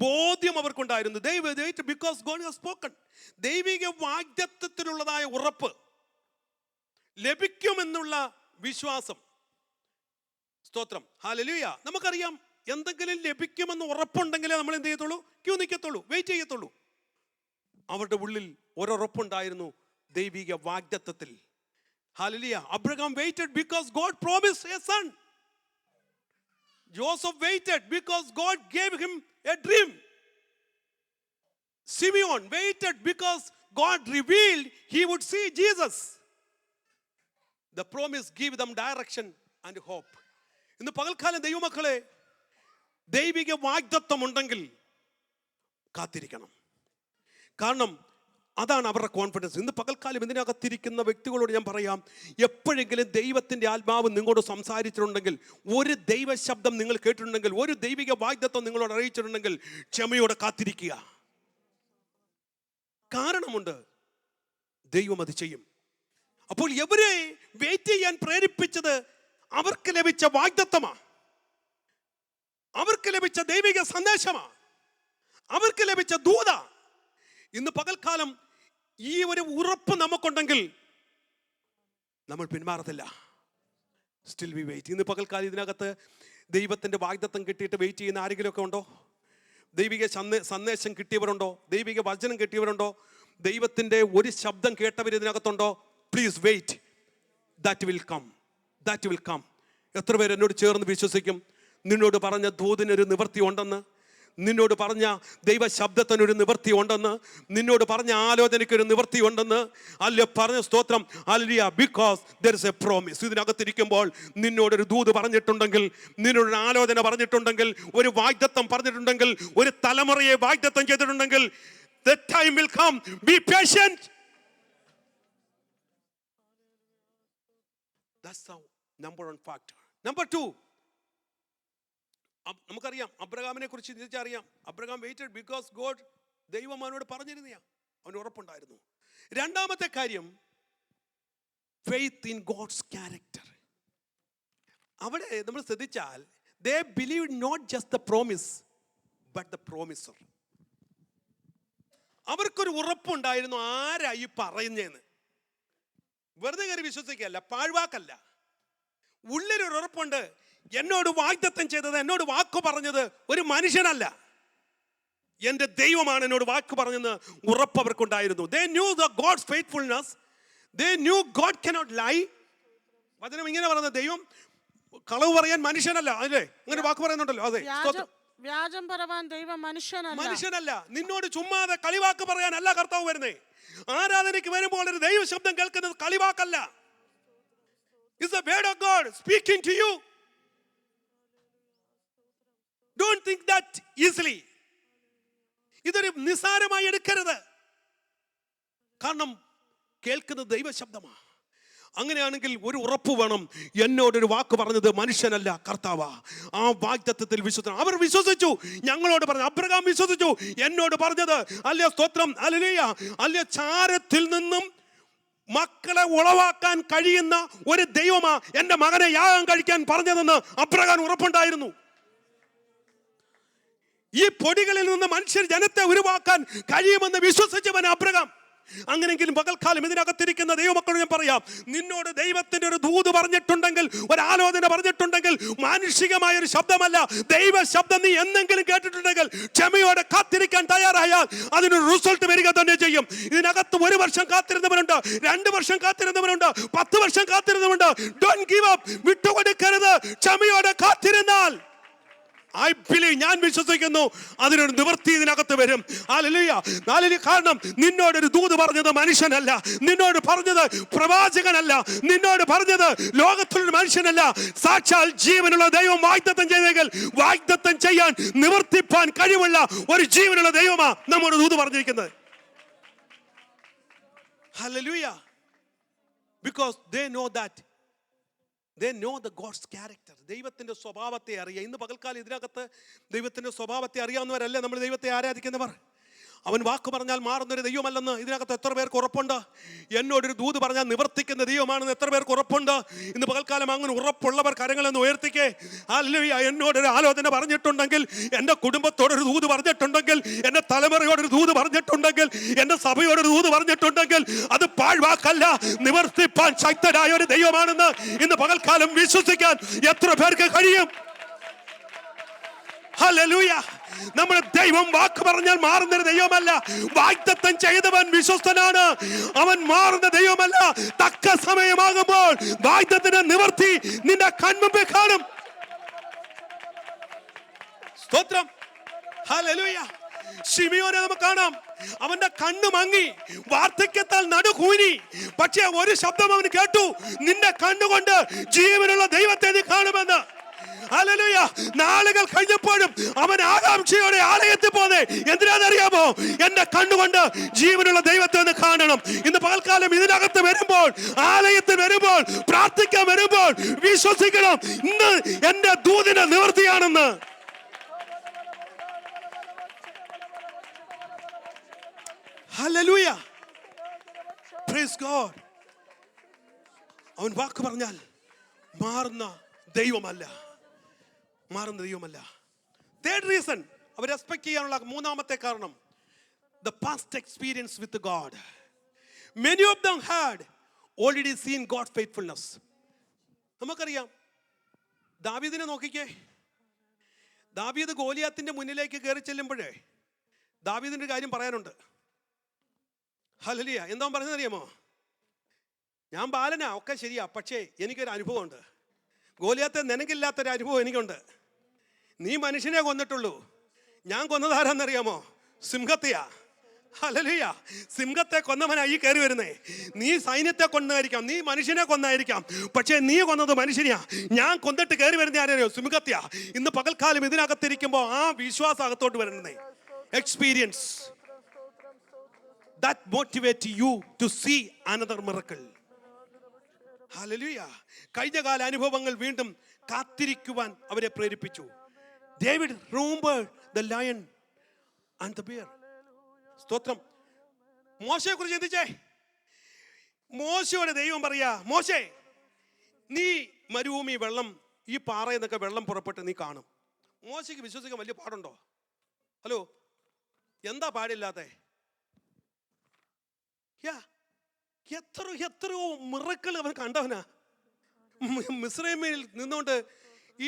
ബോധ്യം അവർക്കുണ്ടായിരുന്നു. They waited because God has spoken. ദൈവിക വാഗ്ദത്തത്തിലുള്ളതായ ഉറപ്പ്, ലഭിക്കുമെന്നുള്ള വിശ്വാസം. സ്തോത്രം, ഹല്ലേലൂയ. നമുക്കറിയാം, എന്തെങ്കിലും ലഭിക്കുമെന്ന് ഉറപ്പുണ്ടെങ്കിലേ നമ്മൾ എന്ത് ചെയ്യത്തുള്ളൂ? ക്യൂ നിൽക്കത്തുള്ളൂ, വെയിറ്റ് ചെയ്യത്തുള്ളൂ. അവരുടെ ഉള്ളിൽ ഒരുറപ്പുണ്ടായിരുന്നു ദൈവിക വാഗ്ദത്തത്തിൽ. Hallelujah. Abraham waited because God promised a son. Joseph waited because God gave him a dream. Simeon waited because God revealed he would see Jesus. The promise gave them direction and hope. ഇന്ന് പകൽക്കാലം ദൈവമക്കളെ, ദൈവിക വാഗ്ദത്തം ഉണ്ടെങ്കിൽ കാത്തിരിക്കണം. കാരണം അതാണ് അവരുടെ കോൺഫിഡൻസ്. ഇന്ന് പകൽക്കാലം ഇതിനകത്തിരിക്കുന്ന വ്യക്തികളോട് ഞാൻ പറയാം, എപ്പോഴെങ്കിലും ദൈവത്തിൻ്റെ ആത്മാവ് നിങ്ങളോട് സംസാരിച്ചിട്ടുണ്ടെങ്കിൽ, ഒരു ദൈവ ശബ്ദം നിങ്ങൾ കേട്ടിട്ടുണ്ടെങ്കിൽ, ഒരു ദൈവിക വാഗ്ദത്തം നിങ്ങളോട് അറിയിച്ചിട്ടുണ്ടെങ്കിൽ, ക്ഷമയോടെ കാത്തിരിക്കുക. കാരണമുണ്ട്, ദൈവം അത് ചെയ്യും. അപ്പോൾ എവരെ വെയിറ്റ് ചെയ്യാൻ പ്രേരിപ്പിച്ചത് അവർക്ക് ലഭിച്ച വാഗ്ദത്തമാണ്, അവർക്ക് ലഭിച്ച ദൈവിക സന്ദേശമാണ്, അവർക്ക് ലഭിച്ച ദൂത. ഇന്ന് പകൽക്കാലം ഈ ഒരു ഉറപ്പ് നമുക്കുണ്ടെങ്കിൽ നമ്മൾ പിന്മാറത്തില്ല. Still we wait. ഇന്ന് പകൽക്കാലം ഇതിനകത്ത് ദൈവത്തിൻ്റെ വാഗ്ദത്തം കിട്ടിയിട്ട് വെയിറ്റ് ചെയ്യുന്ന ആരെങ്കിലുമൊക്കെ ഉണ്ടോ? ദൈവിക സന്ദേശം കിട്ടിയവരുണ്ടോ? ദൈവിക വചനം കിട്ടിയവരുണ്ടോ? ദൈവത്തിൻ്റെ ഒരു ശബ്ദം കേട്ടവർ ഇതിനകത്തുണ്ടോ? Please wait. That will come, that will come. എത്ര പേര് എന്നോട് ചേർന്ന് വിശ്വസിക്കും? നിന്നോട് പറഞ്ഞ ദൂതിനൊരു നിവൃത്തി ഉണ്ടെന്ന്, നിന്നോട് പറഞ്ഞ ദൈവ ശബ്ദത്തിനൊരു നിവൃത്തി ഉണ്ടെന്ന്, നിന്നോട് പറഞ്ഞ ആലോചനയ്ക്കൊരു നിവൃത്തി ഉണ്ടെന്ന്. അല്ല പറഞ്ഞ സ്തോത്രം, hallelujah. Because there is a promise. ഇതിനകത്തിരിക്കുമ്പോൾ നിന്നോടൊരു ദൂത് പറഞ്ഞിട്ടുണ്ടെങ്കിൽ, നിന്നോടൊരു ആലോചന പറഞ്ഞിട്ടുണ്ടെങ്കിൽ, ഒരു വാഗ്ദത്തം പറഞ്ഞിട്ടുണ്ടെങ്കിൽ, ഒരു തലമുറയെ വാഗ്ദത്തം ചെയ്തിട്ടുണ്ടെങ്കിൽ, the time will come. Be patient. That's the number 1 factor. Number 2, നമുക്കറിയാം അബ്രഹാമിനെ കുറിച്ച് തിരിച്ചറിയാം. അബ്രഹാം വെയിറ്റഡ് ബിക്കോസ് ഗോഡ്, ദൈവം അവനോട് പറഞ്ഞിരുന്ന, അവന് ഉറപ്പുണ്ടായിരുന്നു. രണ്ടാമത്തെ കാര്യം, ഫെയ്ത്ത് ഇൻ ഗോഡ്സ് ക്യാരക്ടർ. അവിടെ നമ്മൾ ശ്രദ്ധിച്ചാൽ, they believe not just the promise but the promiser. അവർക്കൊരു ഉറപ്പുണ്ടായിരുന്നു ആരാ ഈ പറയുന്നതെന്ന്. വെറുതെ കയറി വിശ്വസിക്കല്ല, പാഴ്വാക്കല്ല. ഉള്ളിലൊരു ഉറപ്പുണ്ട്, എന്നോട് വാഗ്ദത്തം ചെയ്തത്, എന്നോട് വാക്ക് പറഞ്ഞത് ഒരു മനുഷ്യനല്ല, എൻ്റെ ദൈവമാണ് എന്നോട് വാക്ക് പറഞ്ഞെന്ന് ഉറപ്പ് അവർക്കുണ്ടായിരുന്നു. They knew the God's faithfulness. They knew God cannot lie. വചനം ഇങ്ങനെ പറയുന്നത്, ദൈവം കളവ് പറയാൻ മനുഷ്യനല്ല. അല്ലേ? അങ്ങനെ വാക്ക് പറയുന്നുണ്ടല്ലോ. അതെ, വ്യാജം പറവാൻ ദൈവം മനുഷ്യനല്ല. നിന്നോട് ചുമ്മാതെ കളിവാക്ക് പറയാനല്ല കർത്താവ് വരുന്നേ. ആരാധനയ്ക്ക് വരുമ്പോൾ ഒരു ദൈവ ശബ്ദം കേൾക്കുന്നത് കളിവാക്കല്ല. It's the word of God speaking to you. Don't think that easily. ഇതൊരു നിസ്സാരമായി എടുക്കരുത്. കാരണം കേൾക്കുന്നത് ദൈവ ശബ്ദമാണ്. അങ്ങനെയാണെങ്കിൽ ഒരു ഉറപ്പ് വേണം, എന്നോടൊരു വാക്ക് പറഞ്ഞത് മനുഷ്യനല്ല, കർത്താവാ. ആ വാഗ്ദത്തത്തിൽ വിശ്വസിക്കണം. അവർ വിശ്വസിച്ചു. ഞങ്ങളോട് പറഞ്ഞു, അബ്രഹാം വിശ്വസിച്ചു. എന്നോട് പറഞ്ഞത് അല്ല, സ്തോത്രം, ഹല്ലേലൂയ, അല്ല, ചാരത്തിൽ നിന്നും മക്കളെ ഉളവാക്കാൻ കഴിയുന്ന ഒരു ദൈവമാ എൻ്റെ മകനെ യാഗം കഴിക്കാൻ പറഞ്ഞതെന്ന് അബ്രഹാം ഉറപ്പുണ്ടായിരുന്നു. ഈ പൊടികളിൽ നിന്ന് മനുഷ്യർ ജനത്തെ ഉരുവാക്കാൻ കഴിയുമെന്ന് വിശ്വസിച്ചവൻ അബ്രഹാം. അങ്ങനെയെങ്കിലും പകൽക്കാലം ഇതിനകത്തിരിക്കുന്ന ദൈവമക്കളോട് ഞാൻ പറയാം, നിന്നോട് ദൈവത്തിന്റെ ഒരു ദൂത് പറഞ്ഞിട്ടുണ്ടെങ്കിൽ, ഒരു ആലോചന പറഞ്ഞിട്ടുണ്ടെങ്കിൽ, മാനുഷികമായ ഒരു ശബ്ദമല്ല, ദൈവ ശബ്ദം നീ എന്തെങ്കിലും കേട്ടിട്ടുണ്ടെങ്കിൽ, ക്ഷമയോടെ കാത്തിരിക്കാൻ തയ്യാറായാൽ അതിനൊരു റിസൾട്ട് വരിക തന്നെ ചെയ്യും. ഇതിനകത്ത് 1 വർഷം കാത്തിരുന്നവരുണ്ട്, 2 വർഷം കാത്തിരുന്നവരുണ്ട്, 10 വർഷം കാത്തിരുന്നവരുണ്ട്. Don't give up. വിട്ടുകൊടുക്കരുത്. ക്ഷമയോടെ കാത്തിരുന്നാൽ ഐ ബിലീവ്, ഞാൻ വിശ്വസിക്കുന്നു അതിനൊരു നിവൃത്തി ഇതിനകത്ത് വരും. ഹല്ലേലൂയ. കാരണം നിന്നോടൊരു ദൂത് പറഞ്ഞത് മനുഷ്യനല്ല, നിന്നോട് പറഞ്ഞത് പ്രവാചകനല്ല, നിന്നോട് പറഞ്ഞത് ലോകത്തിലൊരു മനുഷ്യനല്ല, സാക്ഷാൽ ജീവനുള്ള ദൈവം വാഗ്ദത്തം ചെയ്തെങ്കിൽ വാഗ്ദത്തം ചെയ്യാൻ നിവർത്തിപ്പാൻ കഴിവുള്ള ഒരു ജീവനുള്ള ദൈവമാ നമ്മോട് ദൂത് പറഞ്ഞിരിക്കുന്നത്. Hallelujah. Because they know that. They know the God's character. ദൈവത്തിന്റെ സ്വഭാവത്തെ അറിയാം. ഇന്ന് പകൽക്കാലം ഇതിനകത്ത് ദൈവത്തിന്റെ സ്വഭാവത്തെ അറിയാവുന്നവരല്ലേ നമ്മൾ ദൈവത്തെ ആരാധിക്കുന്നവർ? അവൻ വാക്ക് പറഞ്ഞാൽ മാറുന്നൊരു ദൈവമല്ലെന്ന് ഇതിനകത്ത് എത്ര പേർക്ക് ഉറപ്പുണ്ട്? എന്നോടൊരു ദൂത് പറഞ്ഞാൽ നിവർത്തിക്കുന്ന ദൈവമാണെന്ന് എത്ര പേർക്ക് ഉറപ്പുണ്ട്? ഇന്ന് പകൽക്കാലം അങ്ങനെ ഉറപ്പുള്ളവർ കരങ്ങളെന്ന് ഉയർത്തിക്കേ. ഹല്ലേലൂയ. എന്നോടൊരു ആലോചന പറഞ്ഞിട്ടുണ്ടെങ്കിൽ, എൻ്റെ കുടുംബത്തോടൊരു ദൂത് പറഞ്ഞിട്ടുണ്ടെങ്കിൽ, എൻ്റെ തലമുറയോടൊരു ദൂത് പറഞ്ഞിട്ടുണ്ടെങ്കിൽ, എൻ്റെ സഭയോടൊരു ദൂത് പറഞ്ഞിട്ടുണ്ടെങ്കിൽ, അത് പാഴ്വാക്കല്ല, നിവർത്തിപ്പാൻ ശക്തനായ ഒരു ദൈവമാണെന്ന് ഇന്ന് പകൽക്കാലം വിശ്വസിക്കാൻ എത്ര പേർക്ക് കഴിയും? ഹല്ലേലൂയ. നമ്മുടെ ദൈവം വാക്ക് പറഞ്ഞാൽ മാറുന്നൊരു ദൈവമല്ല. വാഗ്ദത്തം ചെയ്തവൻ വിശ്വസ്തനാണ്. അവൻ മാറുന്ന ദൈവമല്ല. തക്ക സമയമാകുമ്പോൾ വാഗ്ദത്തത്തിന്റെ നിവർത്തി നിന്റെ കൺമുമ്പിൽ കാണും. സ്തോത്രം. ഹല്ലേലൂയ. ശിമിയോനെ നമുക്ക് കാണാം. അവന്റെ കണ്ണ് മങ്ങി, വാർദ്ധക്യത്താൽ നടുകൂനി. പക്ഷേ ഒരു ശബ്ദം അവൻ കേട്ടു, നിന്റെ കണ്ണുകൊണ്ട് ജീവനുള്ള ദൈവത്തെ നീ കാണുമെന്ന്. ഹല്ലേലൂയ. നാളുകൾ കഴിഞ്ഞപ്പോഴും അവൻ ആകാംക്ഷയോടെ ആലയത്തിൽ പോന്നെ. എന്തിനാണെന്നറിയാമോ? എന്റെ കണ്ണുകൊണ്ട് ജീവനുള്ള ദൈവത്തെ ഒന്ന് കാണണം. ഇന്ന് പകൽക്കാലം ഇതിനകത്ത് വരുമ്പോൾ, ആലയത്തിൽ വരുമ്പോൾ, പ്രാർത്ഥിക്കാൻ വരുമ്പോൾ വിശ്വസിക്കണം, ഇന്ന് എന്റെ ദൂതിന്റെ നിവൃത്തിയാണെന്ന്. ഹല്ലേലൂയ. Praise God. അവൻ വാക്ക് പറഞ്ഞാൽ മാറുന്ന ദൈവമല്ല, മാറുന്ന ദൈവമല്ല. തേർഡ് റീസൺ, അവർ റെസ്പെക്ട് ചെയ്യാനുള്ള മൂന്നാമത്തെ കാരണം, the past experience with God. Many of them had already seen God's faithfulness. നമുക്കറിയാം, ദാവീദിനെ നോക്കിക്കേ. ദാവീദ് ഗോലിയാത്തിന്റെ മുന്നിലേക്ക് കയറി ചെല്ലുമ്പോഴേ ദാവീദിന്റെ കാര്യം പറയാനുണ്ട്. ഹല്ലേലൂയ. എന്താ പറഞ്ഞതറിയാമോ? ഞാൻ ബാലനാ, ഒക്കെ ശരിയാ, പക്ഷേ എനിക്കൊരു അനുഭവമുണ്ട്. ഗോലിയാത്തെ നിനക്കില്ലാത്തൊരു അനുഭവം എനിക്കുണ്ട്. നീ മനുഷ്യനെ കൊന്നിട്ടുള്ളൂ, ഞാൻ കൊന്നതാരാന്നറിയാമോ? സിംഹത്തെയാ. ഹല്ലേലൂയ. സിംഹത്തെ കൊന്നവനാ ഈ കയറി വരുന്നേ. നീ സൈന്യത്തെ കൊന്നായിരിക്കാം, നീ മനുഷ്യനെ കൊന്നായിരിക്കാം, പക്ഷേ നീ കൊന്നത് മനുഷ്യനെയാ. ഞാൻ കൊന്നിട്ട് കയറി വരുന്ന ആരെയോ? സിംഹത്തെയാ. ഇന്ന് പകൽക്കാലം ഇതിനകത്തിരിക്കുമ്പോൾ ആ വിശ്വാസം അകത്തോട്ട് വരുന്നേ. Experience that motivate you to see another miracle. Hallelujah. കഴിഞ്ഞകാല അനുഭവങ്ങൾ വീണ്ടും കാത്തിരിക്കുവാൻ അവരെ പ്രേരിപ്പിച്ചു. David remembered the lion and the bear. സ്തോത്രം. മോശയെ കുറിച്ച് ചിന്തിച്ചേ. മോശയോട് ദൈവം പറയാ, മോശേ, നീ മരുഭൂമി വെള്ളം, ഈ പാറയിൽ നിന്നൊക്കെ വെള്ളം പുറപ്പെട്ട് നീ കാണും. മോശയ്ക്ക് വിശ്വസിക്കാൻ വലിയ പാടുണ്ടോ? ഹലോ, എന്താ പാടില്ലാത്ത? എത്രയോ മിറക്കിൾ അവൻ കണ്ടവനാ. മിസ്രൈമിൽ നിന്നുകൊണ്ട്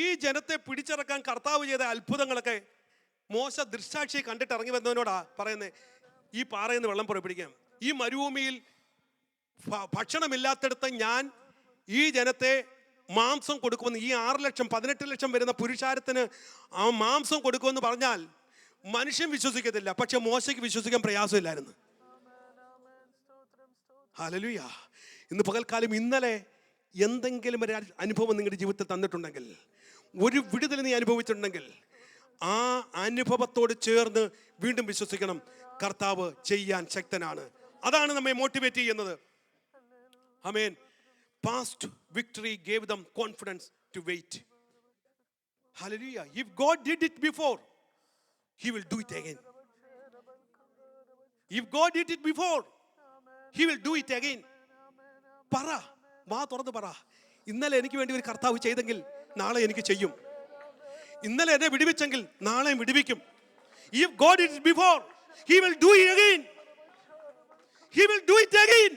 ഈ ജനത്തെ പിടിച്ചിറക്കാൻ കർത്താവ് ചെയ്ത അത്ഭുതങ്ങളൊക്കെ മോശ ദൃക്സാക്ഷി കണ്ടിട്ട് ഇറങ്ങി വന്നവനോടാ പറയുന്നത്, ഈ പാറയിൽ നിന്ന് വെള്ളം പുറപ്പെടുവിക്കാം. ഈ മരുഭൂമിയിൽ ഭക്ഷണമില്ലാത്തടത്ത് ഞാൻ ഈ ജനത്തെ മാംസം കൊടുക്കുമെന്ന്, ഈ 6 ലക്ഷം 18 ലക്ഷം വരുന്ന പുരുഷാരത്തിന് ആ മാംസം കൊടുക്കുമെന്ന് പറഞ്ഞാൽ മനുഷ്യൻ വിശ്വസിക്കത്തില്ല. പക്ഷെ മോശയ്ക്ക് വിശ്വസിക്കാൻ പ്രയാസമില്ലായിരുന്നു. ഹല്ലേലൂയ. ഇന്ന് പകൽക്കാലം, ഇന്നലെ എന്തെങ്കിലും ഒരു അനുഭവം നിങ്ങളുടെ ജീവിതത്തിൽ തന്നിട്ടുണ്ടെങ്കിൽ, ഒരു വിടുതൽ നീ അനുഭവിച്ചിട്ടുണ്ടെങ്കിൽ, ആ അനുഭവത്തോട് ചേർന്ന് വീണ്ടും വിശ്വസിക്കണം, കർത്താവ് ചെയ്യാൻ ശക്തനാണ്. അതാണ് നമ്മെ മോട്ടിവേറ്റ് ചെയ്യുന്നത്. ആമേൻ. Past victory gave them confidence to wait. Hallelujah. If God did it before, He will do it again. If God did it before, He will do it again. പറ, വാ തുറന്ന് പറ, ഇന്നലെ എനിക്ക് വേണ്ടി ഒരു കർത്താവ് ചെയ്തെങ്കിൽ നാളെ എനിക്ക് ചെയ്യും. ഇന്നലെ എന്നെ വിടുവിച്ചെങ്കിൽ നാളെയും വിടുവിക്കും. If God did it before, He will do it again. He will do it again.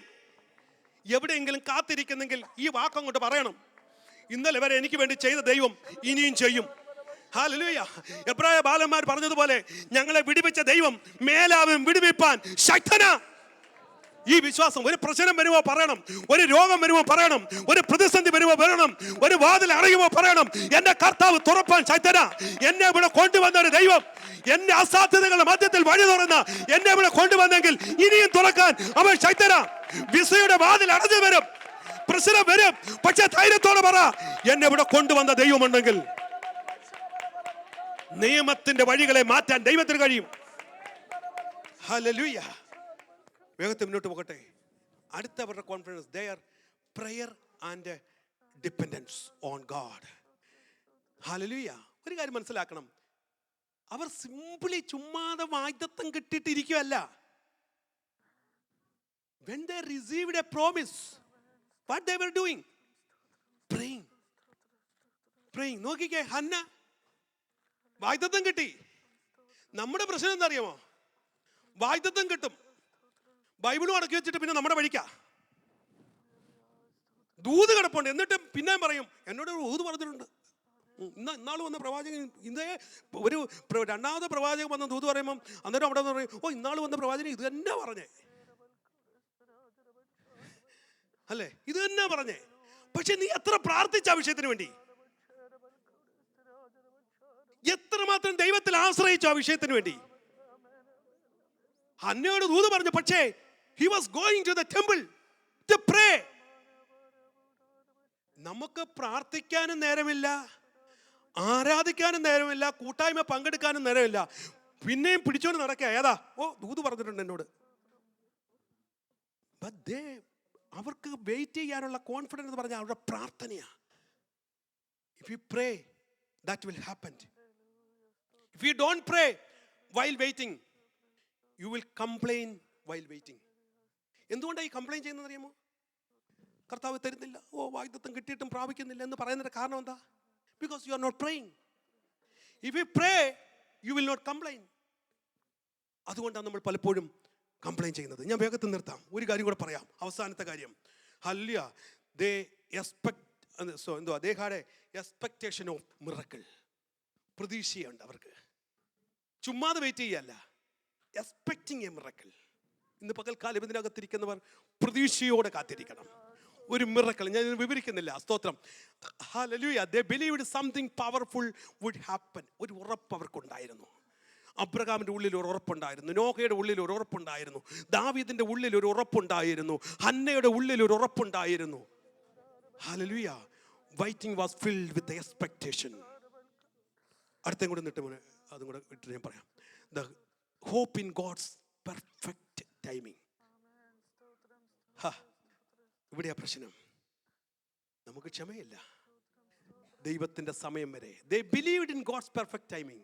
എവിടെയെങ്കിലും കാത്തിരിക്കുന്നെങ്കിൽ ഈ വാക്ക് അങ്ങോട്ട് പറയണം, ഇന്നലെ വരെ എനിക്ക് വേണ്ടി ചെയ്ത ദൈവം ഇനിയും ചെയ്യും. ഹല്ലേലൂയ. എബ്രായ ബാലന്മാർ പറഞ്ഞതുപോലെ, ഞങ്ങളെ വിടുവിച്ച ദൈവം മേലാവും വിടുവിപ്പാൻ ശക്തനാ. ഈ വിശ്വാസം. ഒരു പ്രശ്നം വരുമ്പോ പറയണം, ഒരു രോഗം വരുമ്പോ പറയണം, ഒരു പ്രതിസന്ധി വരുമ്പോ പറയണം, ഒരു വാതിൽ അടയുമ്പോ പറയണം, എന്റെ കർത്താവ് തുറപ്പാൻ ശക്തനാ. എന്നെ ഇവിടെ കൊണ്ടുവന്ന ഒരു ദൈവം, എന്റെ അസാധ്യതകളുടെ മധ്യത്തിൽ വഴി തുറന്ന എന്നെ ഇവിടെ കൊണ്ടുവന്നെങ്കിൽ ഇനിയും തുറക്കാൻ അവൻ ശക്തനാ. വിസയുടെ വാതിൽ അടഞ്ഞു വരും, പ്രശ്നം വരും, പക്ഷെ ധൈര്യത്തോടെ പറ, എന്നെ ഇവിടെ കൊണ്ടുവന്ന ദൈവമുണ്ടെങ്കിൽ നിയമത്തിന്റെ വഴികളെ മാറ്റാൻ ദൈവത്തിന് കഴിയും. ഹല്ലേലൂയ. വേഗത്തിൽ മുന്നോട്ട് പോകട്ടെ. അടുത്തവരുടെ confidence, their prayer and dependence on God. Hallelujah. ഒരു കാര്യം മനസ്സിലാക്കണം, അവർ സിംപിളി ചുമ്മാതെ വാഗ്ദത്തം കിട്ടിയിട്ടിരിക്കുകയല്ല. When they received a promise, what they were doing? Praying. Praying. നോക്കിക്കേ, ഹന്ന വാഗ്ദത്തം കിട്ടി. നമ്മുടെ പ്രശ്നം എന്താ അറിയാമോ? വാഗ്ദത്തം കിട്ടും, ബൈബിളും അടക്കി വെച്ചിട്ട് പിന്നെ നമ്മുടെ വഴിക്കാ ദൂത് കിടപ്പുണ്ട്. എന്നിട്ട് പിന്നെ പറയും, എന്നോട് ദൂത് പറഞ്ഞിട്ടുണ്ട്. ഇന്നാൾ വന്ന പ്രവാചകൻ, ഇതേ ഒരു രണ്ടാമത്തെ പ്രവാചകൻ വന്ന ദൂത് പറയുമ്പം അന്നേരം അവിടെ പറയും, ഓ ഇന്നാൾ വന്ന പ്രവാചകൻ ഇത് തന്നെ പറഞ്ഞേ, അല്ലേ, ഇത് തന്നെ പറഞ്ഞേ. പക്ഷെ നീ എത്ര പ്രാർത്ഥിച്ച ആ വിഷയത്തിന് വേണ്ടി, എത്രമാത്രം ദൈവത്തിൽ ആശ്രയിച്ചു ആ വിഷയത്തിന് വേണ്ടി. ഹന്നയോട് ദൂത് പറഞ്ഞു, പക്ഷേ he was going to the temple to pray. നമുക്ക് പ്രാർത്ഥിക്കാനും നേരമില്ല, ആരാധിക്കാനും നേരമില്ല, കൂട്ടായ്മ പങ്കെടുക്കാനും നേരമില്ല, പിന്നെയും പിടിച്ചോണ്ട് നടക്കുക. ഏതാ, ഓ ദൂത് പറഞ്ഞിട്ടുണ്ട് എന്നോട്. അവർക്ക് വെയിറ്റ് ചെയ്യാനുള്ള കോൺഫിഡൻസ് എന്ന് പറഞ്ഞാൽ അവരുടെ പ്രാർത്ഥനയാ. If you pray, that will happen. If you don't pray while waiting, you will complain while waiting. എന്തുകൊണ്ടാണ് ഈ കംപ്ലൈൻ ചെയ്യുന്നത് അറിയാമോ? കർത്താവ് തരുന്നില്ല, ഓ വാഗ്ദത്തം കിട്ടിയിട്ടും പ്രാപിക്കുന്നില്ല എന്ന് പറയുന്നതിന്റെ കാരണം എന്താ? Because you are not praying. If you pray, you will not complain. അതുകൊണ്ടാണ് നമ്മൾ പലപ്പോഴും കംപ്ലൈൻ ചെയ്യുന്നത്. ഞാൻ വേഗത്തിൽ നിർത്താം, ഒരു കാര്യം കൂടെ പറയാം, അവസാനത്തെ കാര്യം. ഹല്ലേലൂയ. They expect, എന്തുവാ, they had a expectation of miracle. പ്രതീക്ഷയുണ്ട് അവർക്ക്, ചുമ്മാതെ വെയിറ്റ് ചെയ്യല്ല, എക്സ്പെക്ടിങ് എ മിറക്കിൾ. ഇന്ന് പകൽക്കാലം ഇതിനകത്തിരിക്കുന്നവർ പ്രതീക്ഷയോടെ കാത്തിരിക്കണം ഒരു മിറക്കിൾ. ഞാൻ വിവരിക്കുന്നില്ല, സ്തോത്രം. Hallelujah. They believed something powerful would happen. ഒരു ഉറപ്പ് അവർക്കുണ്ടായിരുന്നു. അബ്രഹാമിന്റെ ഉള്ളിൽ ഒരു ഉറപ്പുണ്ടായിരുന്നു, നോഹയുടെ ഉള്ളിൽ ഒരു ഉറപ്പുണ്ടായിരുന്നു, ദാവീദിന്റെ ഉള്ളിൽ ഒരു ഉറപ്പുണ്ടായിരുന്നു, ഹന്നയുടെ ഉള്ളിൽ ഒരു ഉറപ്പുണ്ടായിരുന്നു. Hallelujah. Waiting was filled with the expectation. അടുത്തേം കൂടെ നിട്ട് മോനെ, അതും കൂടെ ഇട്ട് ഞാൻ പറയാം. The hope in God's perfect timing. ഇവിടെയാ പ്രശ്നം, നമുക്ക് ക്ഷമയില്ല ദൈവത്തിന്റെ സമയം വരെ. They believed in God's perfect timing.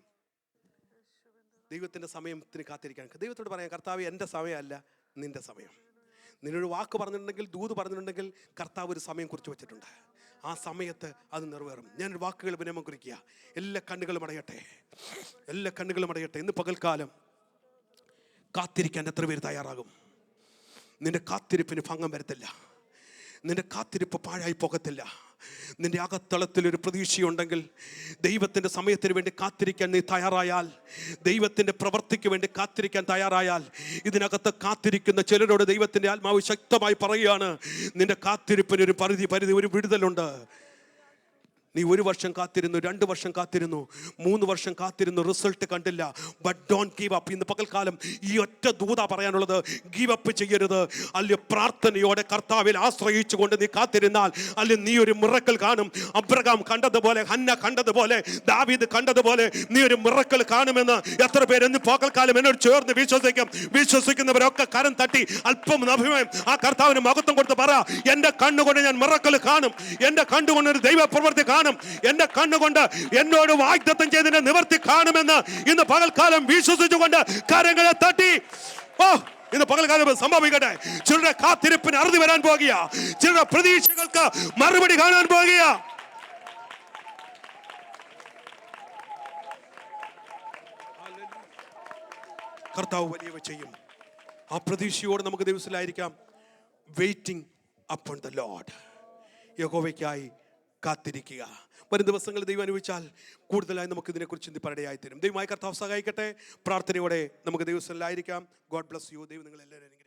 ദൈവത്തിന്റെ സമയത്തിന് കാത്തിരിക്കാൻ ദൈവത്തോട് പറയാം, കർത്താവ് എൻ്റെ സമയമല്ല നിന്റെ സമയം. നിന്നൊരു വാക്ക് പറഞ്ഞിട്ടുണ്ടെങ്കിൽ, ദൂത് പറഞ്ഞിട്ടുണ്ടെങ്കിൽ, കർത്താവ് ഒരു സമയം കുറിച്ച് വെച്ചിട്ടുണ്ട്. ആ സമയത്ത് അത് നിറവേറും. ഞാനൊരു വാക്കുകൾ വിനയം കുറിക്കുക. എല്ലാ കണ്ണുകളും അടയട്ടെ, എല്ലാ കണ്ണുകളും അടയട്ടെ. ഇന്ന് പകൽക്കാലം കാത്തിരിക്കാൻ എത്ര പേര് തയ്യാറാകും? നിന്റെ കാത്തിരിപ്പിന് ഭംഗം വരത്തില്ല, നിന്റെ കാത്തിരിപ്പ് പാഴായി പോകത്തില്ല. നിന്റെ അകത്തളത്തിൽ ഒരു പ്രതീക്ഷയുണ്ടെങ്കിൽ, ദൈവത്തിൻ്റെ സമയത്തിന് വേണ്ടി കാത്തിരിക്കാൻ നീ തയ്യാറായാൽ, ദൈവത്തിൻ്റെ പ്രവൃത്തിക്ക് വേണ്ടി കാത്തിരിക്കാൻ തയ്യാറായാൽ, ഇതിനകത്ത് കാത്തിരിക്കുന്ന ചിലരോട് ദൈവത്തിൻ്റെ ആത്മാവ് ശക്തമായി പറയുകയാണ്, നിന്റെ കാത്തിരിപ്പിന് ഒരു പരിധി ഒരു വിടുതലുണ്ട്. നീ 1 വർഷം കാത്തിരുന്നു, 2 വർഷം കാത്തിരുന്നു, 3 വർഷം കാത്തിരുന്നു, റിസൾട്ട് കണ്ടില്ല. But don't give up. ഇന്ന് പകൽക്കാലം ഈ ഒറ്റ ദൂത പറയാനുള്ളത്, ഗീവ് അപ്പ് ചെയ്യരുത്. അല്ലെ പ്രാർത്ഥനയോടെ കർത്താവിൽ ആശ്രയിച്ചുകൊണ്ട് നീ കാത്തിരുന്നാൽ, അല്ലെ നീ ഒരു മിറക്കിൾ കാണും. അബ്രഹാം കണ്ടതുപോലെ, ഹന്ന കണ്ടതുപോലെ, ദാവീദ് കണ്ടതുപോലെ നീ ഒരു മിറക്കിൾ കാണുമെന്ന് എത്ര പേര് ഇന്ന് പകൽക്കാലം എന്നോട് ചേർന്ന് വിശ്വസിക്കും? വിശ്വസിക്കുന്നവരൊക്കെ കരം തട്ടി അല്പം അഭിമാനം ആ കർത്താവിന് മഹത്വം കൊടുത്ത് പറ, എൻ്റെ കണ്ണുകൊണ്ട് ഞാൻ മിറക്കിൾ കാണും, എൻ്റെ കണ്ണുകൊണ്ട് ഒരു ദൈവ പ്രവൃത്തി കാണും, എന്റെ കണ്ണുകൊണ്ട് എന്നോട് വാഗ്ദത്തം ചെയ്തതിന്റെ നിവർത്തി കാണുമെന്ന് ഇന്ന് പകൽക്കാലം വിശ്വസിച്ചുകൊണ്ട് കരങ്ങളെ തട്ടി. ഓ, ഇന്ന് പകൽക്കാലം സംഭവിക്കട്ടെ. ചിലരുടെ കാത്തിരിപ്പിന് അറുതി വരാൻ പോകുക, ചിലരുടെ പ്രതീക്ഷകൾക്ക് മറുപടി കാണാൻ പോകുക. കർത്താവ് വലിയവ ചെയ്യും. ആ പ്രതീക്ഷയോടെ നമുക്ക് ദിവസത്തിലായിരിക്കാം. Waiting upon the Lord. യഹോവയ്ക്കായി കാത്തിരിക്കുക. വരും ദിവസങ്ങൾ ദൈവം അനുവദിച്ചാൽ കൂടുതലായി നമുക്ക് ഇതിനെക്കുറിച്ച് ചിന്തിപ്പരടയായി തരും. ദൈവമായ കർത്താവ് സഹായിക്കട്ടെ. പ്രാർത്ഥനയോടെ നമുക്ക് ദിവസത്തിലായിരിക്കാം. God bless you. ദൈവം നിങ്ങളെല്ലാവരും